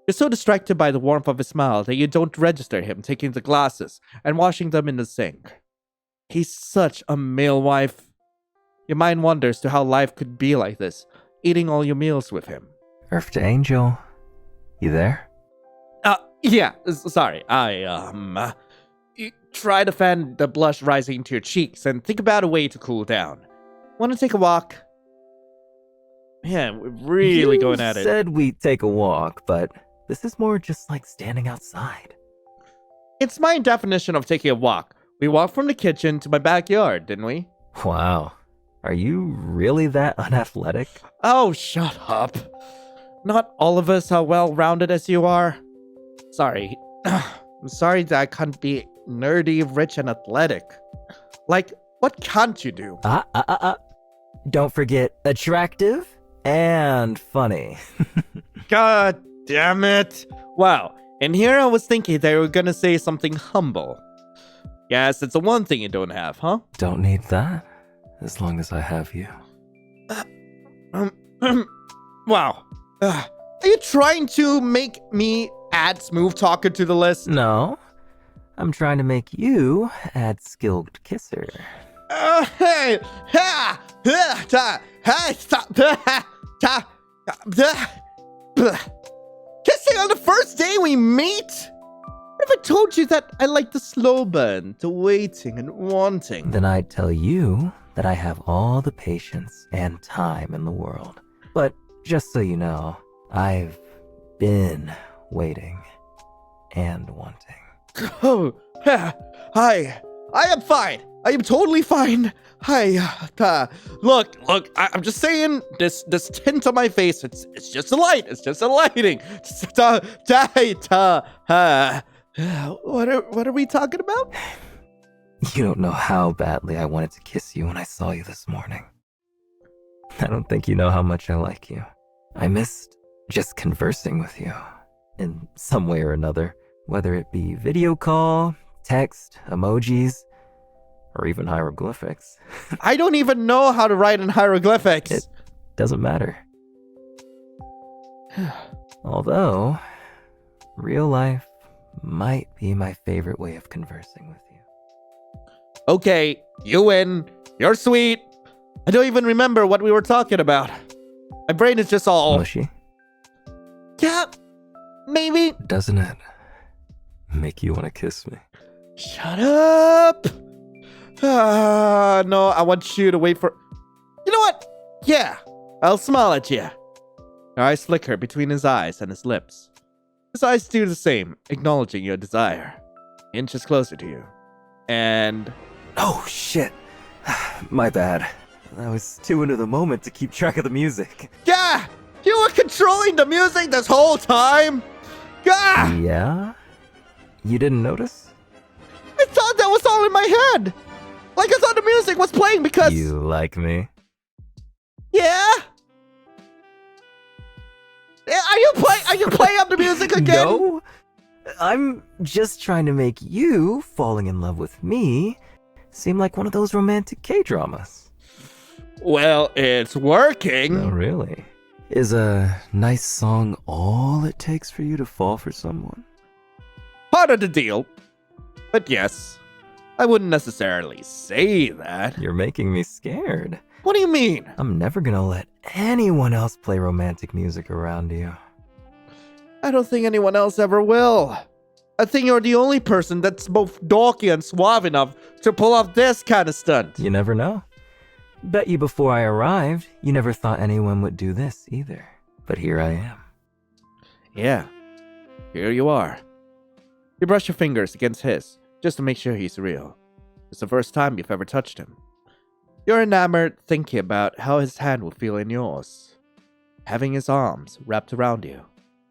You're so distracted by the warmth of his smile that you don't register him taking the glasses and washing them in the sink. He's such a male wife. Your mind wanders to how life could be like this, eating all your meals with him. Earth to Angel, you there? Yeah, sorry, you try to fan the blush rising to your cheeks and think about a way to cool down. Want to take a walk? Man, we're really going at it. You said we'd take a walk, but this is more just like standing outside. It's my definition of taking a walk. We walked from the kitchen to my backyard, didn't we? Wow. Are you really that unathletic? Oh, shut up. Not all of us are well-rounded as you are. Sorry. I'm sorry that I can't be nerdy, rich, and athletic. Like, what can't you do? Don't forget attractive and funny. God damn it. Wow. And here I was thinking they were gonna say something humble. Yes, it's the one thing you don't have, huh? Don't need that, as long as I have you. Wow. Are you trying to make me add smooth talker to the list? No. I'm trying to make you add skilled kisser. Hey! Ha! Ha! Ta! Hey! Stop! Kissing on the first day we meet? What if I told you that I like the slow burn, the waiting and wanting? Then I'd tell you that I have all the patience and time in the world. But just so you know, I've been waiting and wanting. Oh, hi. I am fine. I am totally fine. Hi. Look. I'm just saying. This tint on my face. It's just a light. It's just a lighting. What are we talking about? You don't know how badly I wanted to kiss you when I saw you this morning. I don't think you know how much I like you. I missed just conversing with you in some way or another, whether it be video call, text, emojis, or even hieroglyphics. I don't even know how to write in hieroglyphics. It doesn't matter. Although, real life might be my favorite way of conversing with you. Okay, you win. You're sweet. I don't even remember what we were talking about. My brain is just all... Mushy? Yeah, maybe. Doesn't it make you want to kiss me? Shut up. No, I want you to wait for... You know what? Yeah, I'll smile at you. Her eyes flicker between his eyes and his lips. His eyes do the same, acknowledging your desire. Inches closer to you. And... Oh, shit. My bad. I was too into the moment to keep track of the music. Yeah! You were controlling the music this whole time! Gah! Yeah? You didn't notice? I thought that was all in my head! Like I thought the music was playing because... You like me? Yeah? Are you playing up the music again? No. I'm just trying to make you falling in love with me seem like one of those romantic K-dramas. Well, it's working. Oh, really? Is a nice song all it takes for you to fall for someone? Part of the deal. But yes, I wouldn't necessarily say that. You're making me scared. What do you mean? I'm never gonna let anyone else play romantic music around you. I don't think anyone else ever will. I think you're the only person that's both dorky and suave enough to pull off this kind of stunt. You never know. Bet you before I arrived, you never thought anyone would do this either. But here I am. Yeah, here you are. You brush your fingers against his, just to make sure he's real. It's the first time you've ever touched him. You're enamored thinking about how his hand will feel in yours. Having his arms wrapped around you.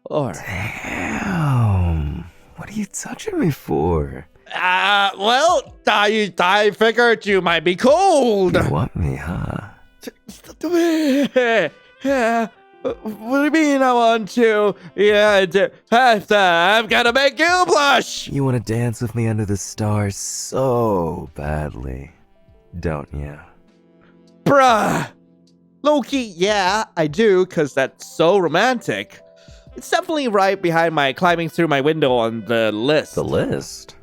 Or... Damn. What are you touching me for? Well, I figured you might be cold. You want me, huh? Yeah. What do you mean I want to? Yeah, I'm gonna make you blush. You want to dance with me under the stars so badly, don't you? Bruh. Low-key, yeah, I do, because that's so romantic. It's definitely right behind my climbing through my window on the list. The list?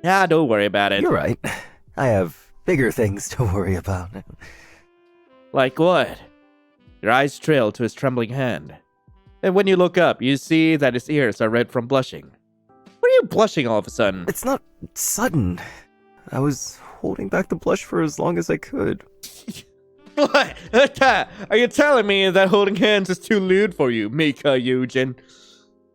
Yeah, don't worry about it. You're right. I have bigger things to worry about. Like what? Your eyes trail to his trembling hand. And when you look up, you see that his ears are red from blushing. What are you blushing all of a sudden? It's not sudden. I was holding back the blush for as long as I could. What? Are you telling me that holding hands is too lewd for you, Micah Yujin?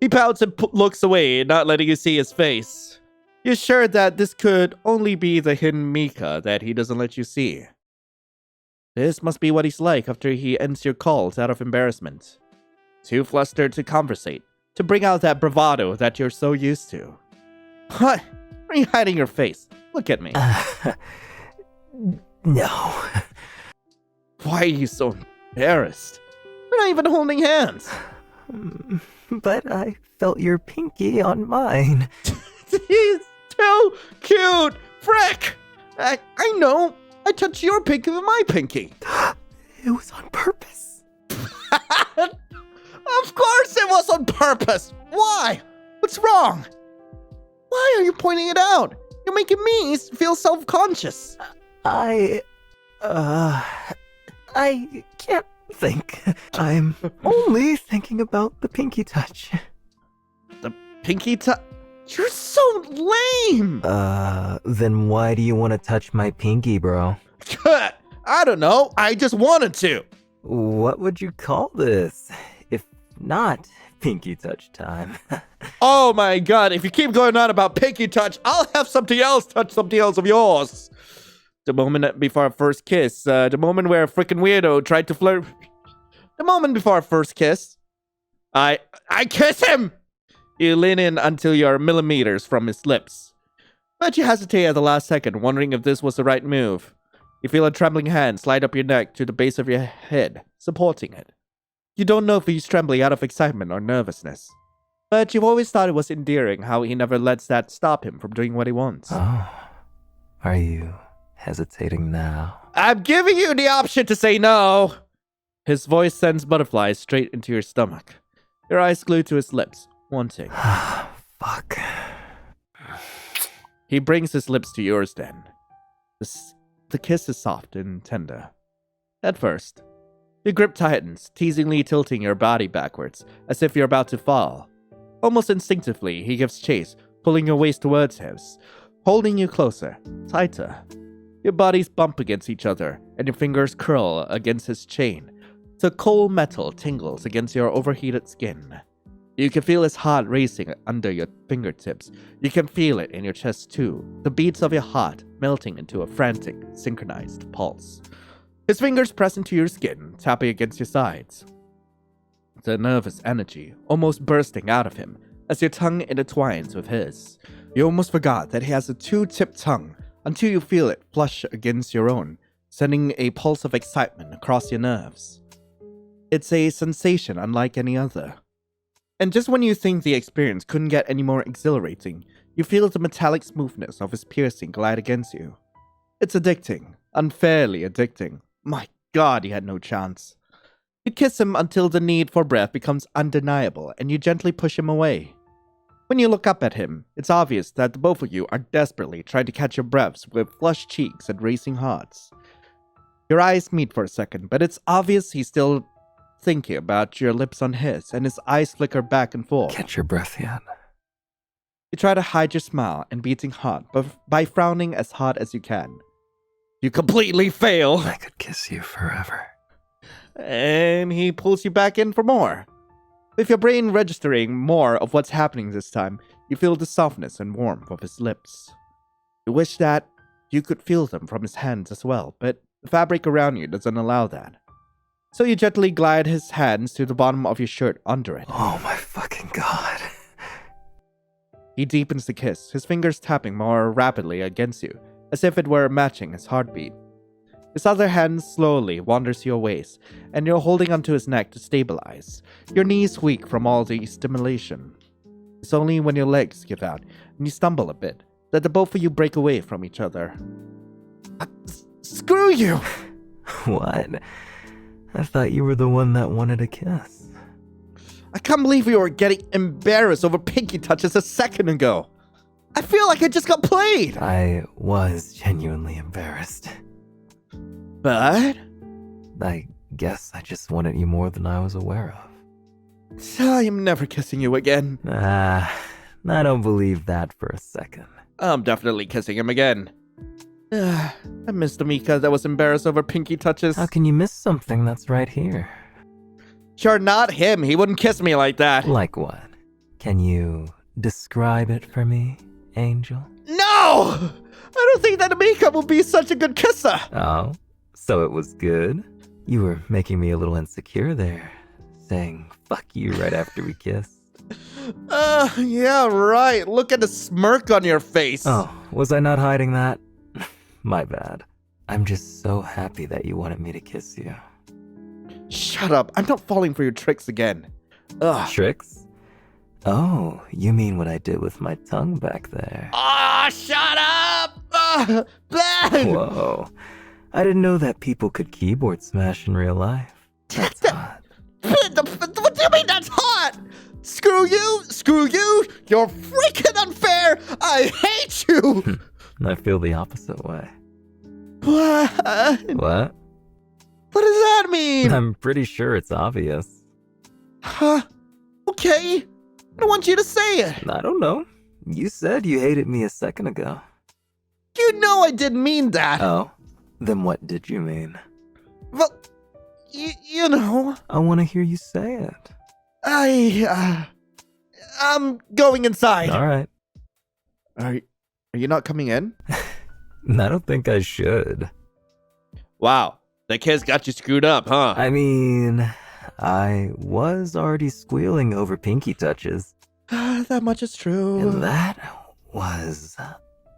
He pouts and looks away, not letting you see his face. You're sure that this could only be the hidden Micah that he doesn't let you see. This must be what he's like after he ends your calls out of embarrassment. Too flustered to conversate, to bring out that bravado that you're so used to. What? Are you hiding your face? Look at me. No. Why are you so embarrassed? We're not even holding hands. But I felt your pinky on mine. He's too cute! Frick! I know. I touched your pinky with my pinky. It was on purpose. Of course it was on purpose. Why? What's wrong? Why are you pointing it out? You're making me feel self-conscious. I can't think. I'm only thinking about the pinky touch. The pinky touch? You're so lame! Then why do you want to touch my pinky, bro? I don't know. I just wanted to. What would you call this? If not pinky touch time. Oh my god, if you keep going on about pinky touch, I'll have something else touch something else of yours. The moment before our first kiss, the moment where a freaking weirdo tried to flirt. The moment before our first kiss, I kiss him! You lean in until you're millimeters from his lips. But you hesitate at the last second, wondering if this was the right move. You feel a trembling hand slide up your neck to the base of your head, supporting it. You don't know if he's trembling out of excitement or nervousness. But you've always thought it was endearing how he never lets that stop him from doing what he wants. Oh, are you hesitating now? I'm giving you the option to say no! His voice sends butterflies straight into your stomach. Your eyes glued to his lips, wanting. Fuck. He brings his lips to yours then. The kiss is soft and tender. At first, your grip tightens, teasingly tilting your body backwards, as if you're about to fall. Almost instinctively, he gives chase, pulling your waist towards his, holding you closer, tighter. Your bodies bump against each other, and your fingers curl against his chain. The cold metal tingles against your overheated skin. You can feel his heart racing under your fingertips. You can feel it in your chest too, the beats of your heart melting into a frantic, synchronized pulse. His fingers press into your skin, tapping against your sides. The nervous energy almost bursting out of him as your tongue intertwines with his. You almost forgot that he has a two-tipped tongue until you feel it flush against your own, sending a pulse of excitement across your nerves. It's a sensation unlike any other. And just when you think the experience couldn't get any more exhilarating, you feel the metallic smoothness of his piercing glide against you. It's addicting, unfairly addicting. My God, he had no chance. You kiss him until the need for breath becomes undeniable, and you gently push him away. When you look up at him, it's obvious that the both of you are desperately trying to catch your breaths with flushed cheeks and racing hearts. Your eyes meet for a second, but it's obvious he's still thinking about your lips on his, and his eyes flicker back and forth. Catch your breath yet? You try to hide your smile and beating heart, but by frowning as hard as you can. You completely fail. I could kiss you forever. And he pulls you back in for more. With your brain registering more of what's happening this time, you feel the softness and warmth of his lips. You wish that you could feel them from his hands as well, but the fabric around you doesn't allow that. So you gently glide his hands to the bottom of your shirt under it. Oh my fucking God. He deepens the kiss, his fingers tapping more rapidly against you, as if it were matching his heartbeat. His other hand slowly wanders to your waist, and you're holding onto his neck to stabilize, your knees weak from all the stimulation. It's only when your legs give out, and you stumble a bit, that the both of you break away from each other. Screw you! What? I thought you were the one that wanted a kiss. I can't believe you were getting embarrassed over pinky touches a second ago. I feel like I just got played. I was genuinely embarrassed. But? I guess I just wanted you more than I was aware of. I am never kissing you again. I don't believe that for a second. I'm definitely kissing him again. I missed the Micah that was embarrassed over pinky touches. How can you miss something that's right here? You're not him. He wouldn't kiss me like that. Like what? Can you describe it for me, Angel? No! I don't think that Micah will be such a good kisser. Oh, so it was good? You were making me a little insecure there, saying fuck you right after we kissed. Yeah, right. Look at the smirk on your face. Oh, was I not hiding that? My bad. I'm just so happy that you wanted me to kiss you. Shut up. I'm not falling for your tricks again. Ugh. Tricks? Oh, you mean what I did with my tongue back there? Ah, shut up! Whoa. I didn't know that people could keyboard smash in real life. That's hot. What do you mean that's hot? Screw you! Screw you! You're freaking unfair! I hate you! I feel the opposite way. What? What? What does that mean? I'm pretty sure it's obvious. Huh? Okay. I don't want you to say it. I don't know. You said you hated me a second ago. You know I didn't mean that. Oh, then what did you mean? Well, you know. I want to hear you say it. I'm going inside. All right. Are you not coming in? I don't think I should. Wow, that kiss got you screwed up, huh? I mean, I was already squealing over pinky touches. That much is true. And that was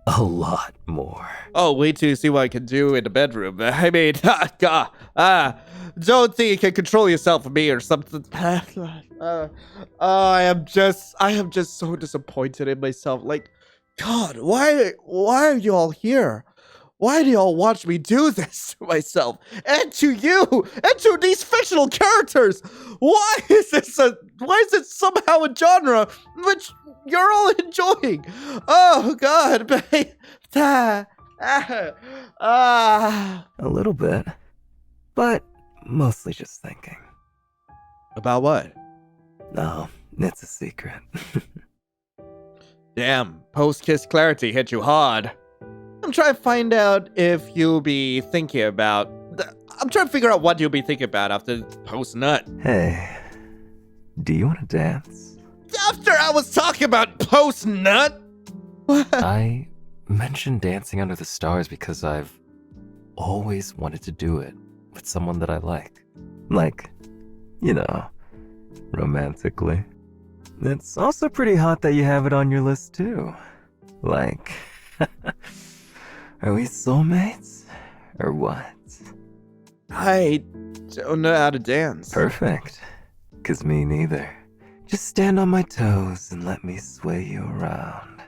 A lot more. Oh, wait till you see what I can do in the bedroom. I mean, don't think you can control yourself for me or something. I am just so disappointed in myself. Like, God, why are you all here? Why do y'all watch me do this to myself and to you and to these fictional characters? Why is it somehow a genre which you're all enjoying? Oh God, babe. A little bit. But mostly just thinking. About what? No, it's a secret. Damn, post-kiss clarity hit you hard. I'm trying to find out if you'll be thinking about... I'm trying to figure out what you'll be thinking about after post-nut. Hey, do you want to dance? After I was talking about post-nut? I mentioned dancing under the stars because I've always wanted to do it with someone that I like. Like, you know, romantically. It's also pretty hot that you have it on your list too. Like, are we soulmates? Or what? I don't know how to dance. Perfect. 'Cause me neither. Just stand on my toes and let me sway you around.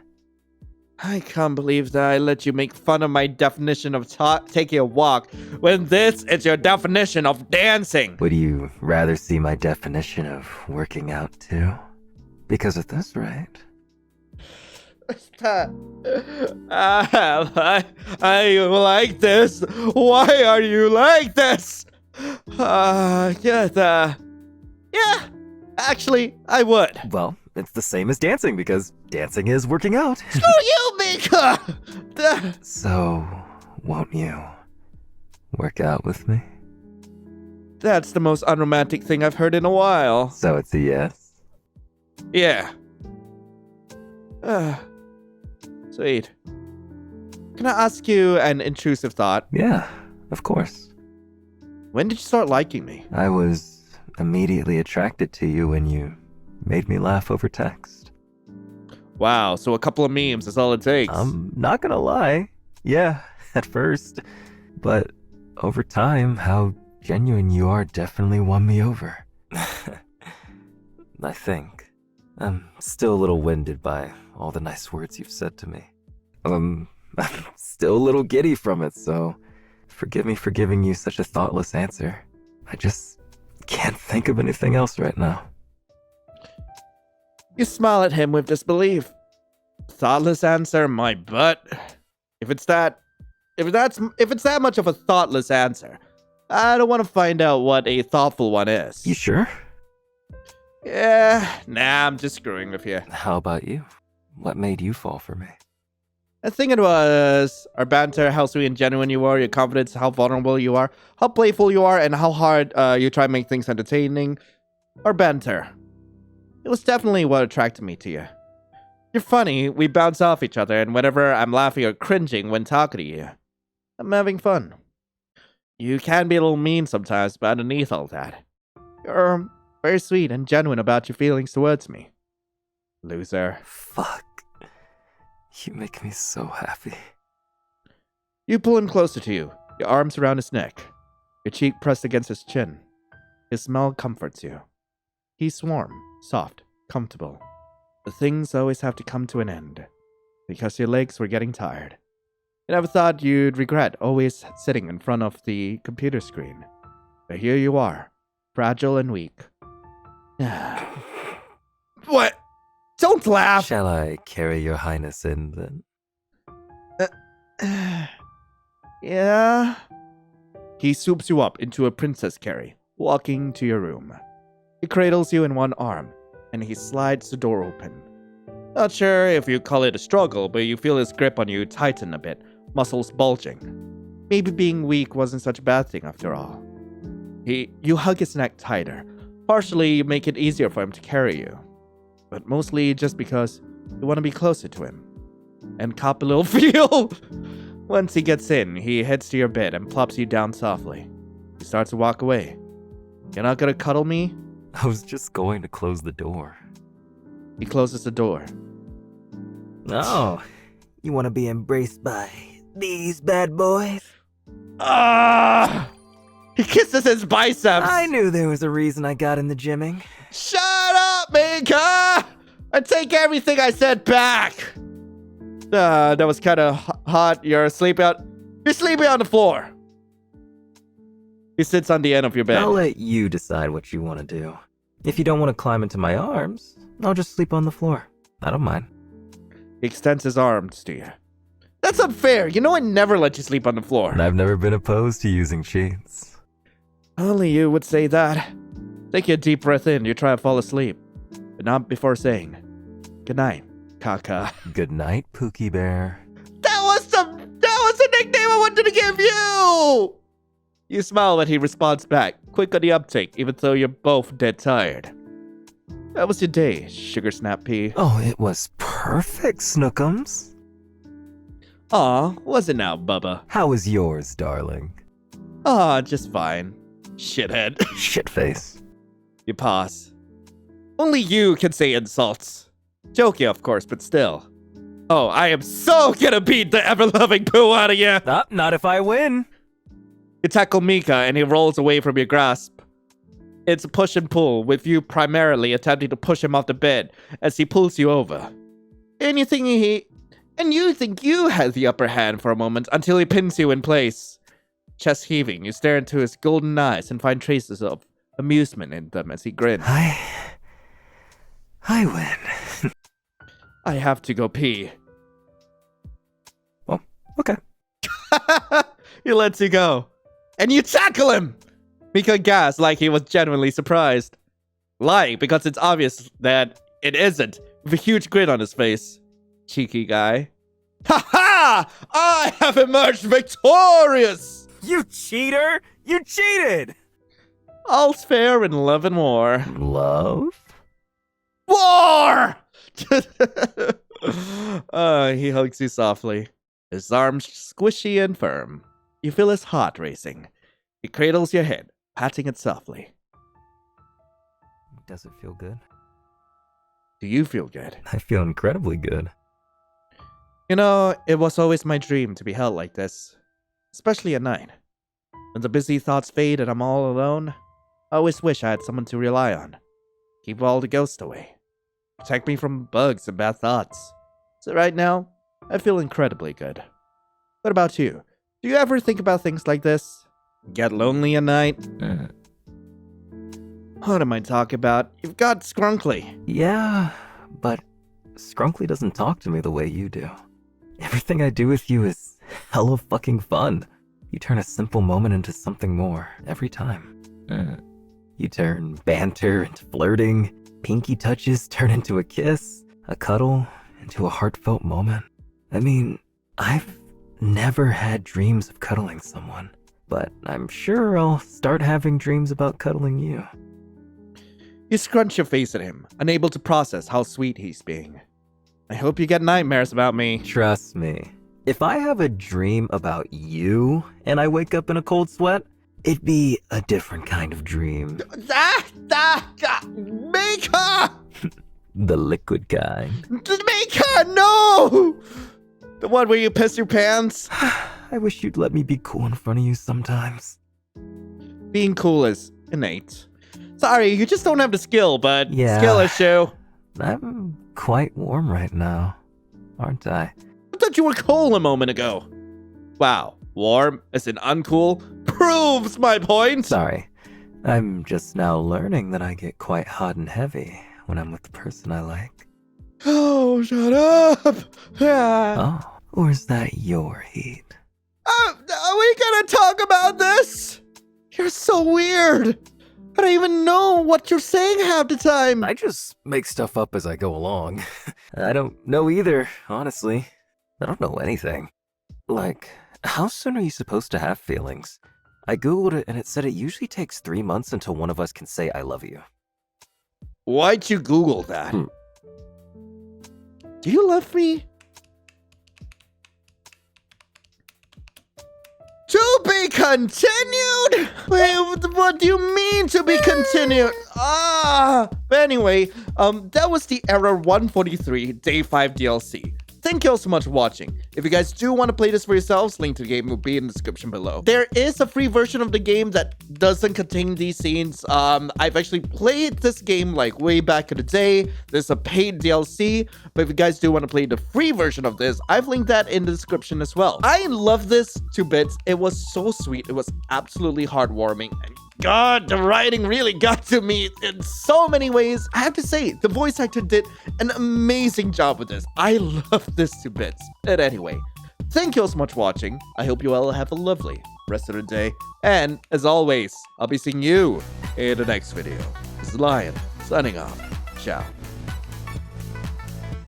I can't believe that I let you make fun of my definition of taking a walk when this is your definition of dancing. Would you rather see my definition of working out too? Because at this rate... I like this. Why are you like this? Yeah, actually, I would. Well, it's the same as dancing because dancing is working out. Screw you, Micah! So, won't you work out with me? That's the most unromantic thing I've heard in a while. So it's a yes? Yeah. Sweet. Can I ask you an intrusive thought? Yeah, of course. When did you start liking me? I was immediately attracted to you when you made me laugh over text. Wow, so a couple of memes is all it takes. I'm not gonna lie. Yeah, at first. But over time, how genuine you are definitely won me over. I think. I'm still a little winded by all the nice words you've said to me. I'm still a little giddy from it, so forgive me for giving you such a thoughtless answer. I just can't think of anything else right now. You smile at him with disbelief. Thoughtless answer, my butt. If it's that much of a thoughtless answer, I don't want to find out what a thoughtful one is. You sure? Yeah, nah, I'm just screwing with you. How about you? What made you fall for me? I think it was our banter, how sweet and genuine you are, your confidence, how vulnerable you are, how playful you are, and how hard you try to make things entertaining. Our banter. It was definitely what attracted me to you. You're funny, we bounce off each other, and whenever I'm laughing or cringing when talking to you, I'm having fun. You can be a little mean sometimes, but underneath all that, you're very sweet and genuine about your feelings towards me. Loser. Fuck. You make me so happy. You pull him closer to you, your arms around his neck, your cheek pressed against his chin. His smile comforts you. He's warm, soft, comfortable. But things always have to come to an end, because your legs were getting tired. You never thought you'd regret always sitting in front of the computer screen. But here you are, fragile and weak. What? Don't laugh! Shall I carry your highness in then? Yeah? He swoops you up into a princess carry, walking to your room. He cradles you in one arm, and he slides the door open. Not sure if you call it a struggle, but you feel his grip on you tighten a bit, muscles bulging. Maybe being weak wasn't such a bad thing after all. You hug his neck tighter. Partially, you make it easier for him to carry you. But mostly just because you want to be closer to him. And cop a little feel. Once he gets in, he heads to your bed and plops you down softly. He starts to walk away. You're not gonna cuddle me? I was just going to close the door. He closes the door. Oh, You want to be embraced by these bad boys? Ah! He kisses his biceps. I knew there was a reason I got into gymming. Shut up, Micah! I take everything I said back. That was kind of hot. You're sleeping on the floor. He sits on the end of your bed. I'll let you decide what you want to do. If you don't want to climb into my arms, I'll just sleep on the floor. I don't mind. He extends his arms to you. That's unfair. You know I never let you sleep on the floor. And I've never been opposed to using cheats. Only you would say that. Take a deep breath in. You try to fall asleep. But not before saying, good night, Kaka. Good night, Pookie Bear. That was the nickname I wanted to give you! You smile when he responds back, quick on the uptake, even though you're both dead tired. How was your day, Sugar Snap Pea? Oh, it was perfect, Snookums. Aw, was it now, Bubba? How was yours, darling? Aw, just fine. Shithead. Shitface. You pause. Only you can say insults. Joking, of course, but still. Oh, I am so gonna beat the ever-loving poo out of you! Not if I win. You tackle Micah and he rolls away from your grasp. It's a push and pull, with you primarily attempting to push him off the bed as he pulls you over. And you think you have the upper hand for a moment until he pins you in place. Chest heaving, you stare into his golden eyes and find traces of amusement in them as he grins. I win. I have to go pee. Well, okay. He lets you go. And you tackle him! Micah gasps like he was genuinely surprised. Lying because it's obvious that it isn't, with a huge grin on his face. Cheeky guy. Ha ha! I have emerged victorious! You cheater! You cheated! All's fair in love and war. Love? War! He hugs you softly, his arms squishy and firm. You feel his heart racing. He cradles your head, patting it softly. Does it feel good? Do you feel good? I feel incredibly good. You know, it was always my dream to be held like this. Especially at night. When the busy thoughts fade and I'm all alone, I always wish I had someone to rely on. Keep all the ghosts away. Protect me from bugs and bad thoughts. So right now, I feel incredibly good. What about you? Do you ever think about things like this? Get lonely at night? What am I talking about? You've got Skrunkly. Yeah, but Skrunkly doesn't talk to me the way you do. Everything I do with you is hella fucking fun. You turn a simple moment into something more every time. You turn banter into flirting, pinky touches turn into a kiss, a cuddle into a heartfelt moment. I mean, I've never had dreams of cuddling someone, but I'm sure I'll start having dreams about cuddling you. You scrunch your face at him, unable to process how sweet he's being. I hope you get nightmares about me. Trust me, if I have a dream about you and I wake up in a cold sweat, it'd be a different kind of dream. Micah! The liquid kind. Micah, no! The one where you piss your pants? I wish you'd let me be cool in front of you sometimes. Being cool is innate. Sorry, you just don't have the skill, but Yeah. skill issue. I'm quite warm right now, aren't I? I thought you were cool a moment ago. Wow, warm as in uncool proves my point. Sorry, I'm just now learning that I get quite hot and heavy when I'm with the person I like. Oh, shut up. Oh, or is that your heat? Are we gonna talk about this? You're so weird. I don't even know what you're saying half the time. I just make stuff up as I go along. I don't know either, honestly. I don't know anything. Like, how soon are you supposed to have feelings? I googled it and it said it usually takes 3 months until one of us can say I love you. Why'd you Google that? Do you love me? To be continued? Wait, what do you mean to be continued? But anyway, that was the Error 143 Day 5 DLC. Thank you all so much for watching. If you guys do want to play this for yourselves, link to the game will be in the description below. There is a free version of the game that doesn't contain these scenes. I've actually played this game like way back in the day. There's a paid DLC, but if you guys do want to play the free version of this, I've linked that in the description as well. I love this 2 bits. It was so sweet. It was absolutely heartwarming. And God, the writing really got to me in so many ways. I have to say, the voice actor did an amazing job with this. I love this 2 bits. But anyway, thank you all so much for watching. I hope you all have a lovely rest of the day. And as always, I'll be seeing you in the next video. This is Lion, signing off. Ciao.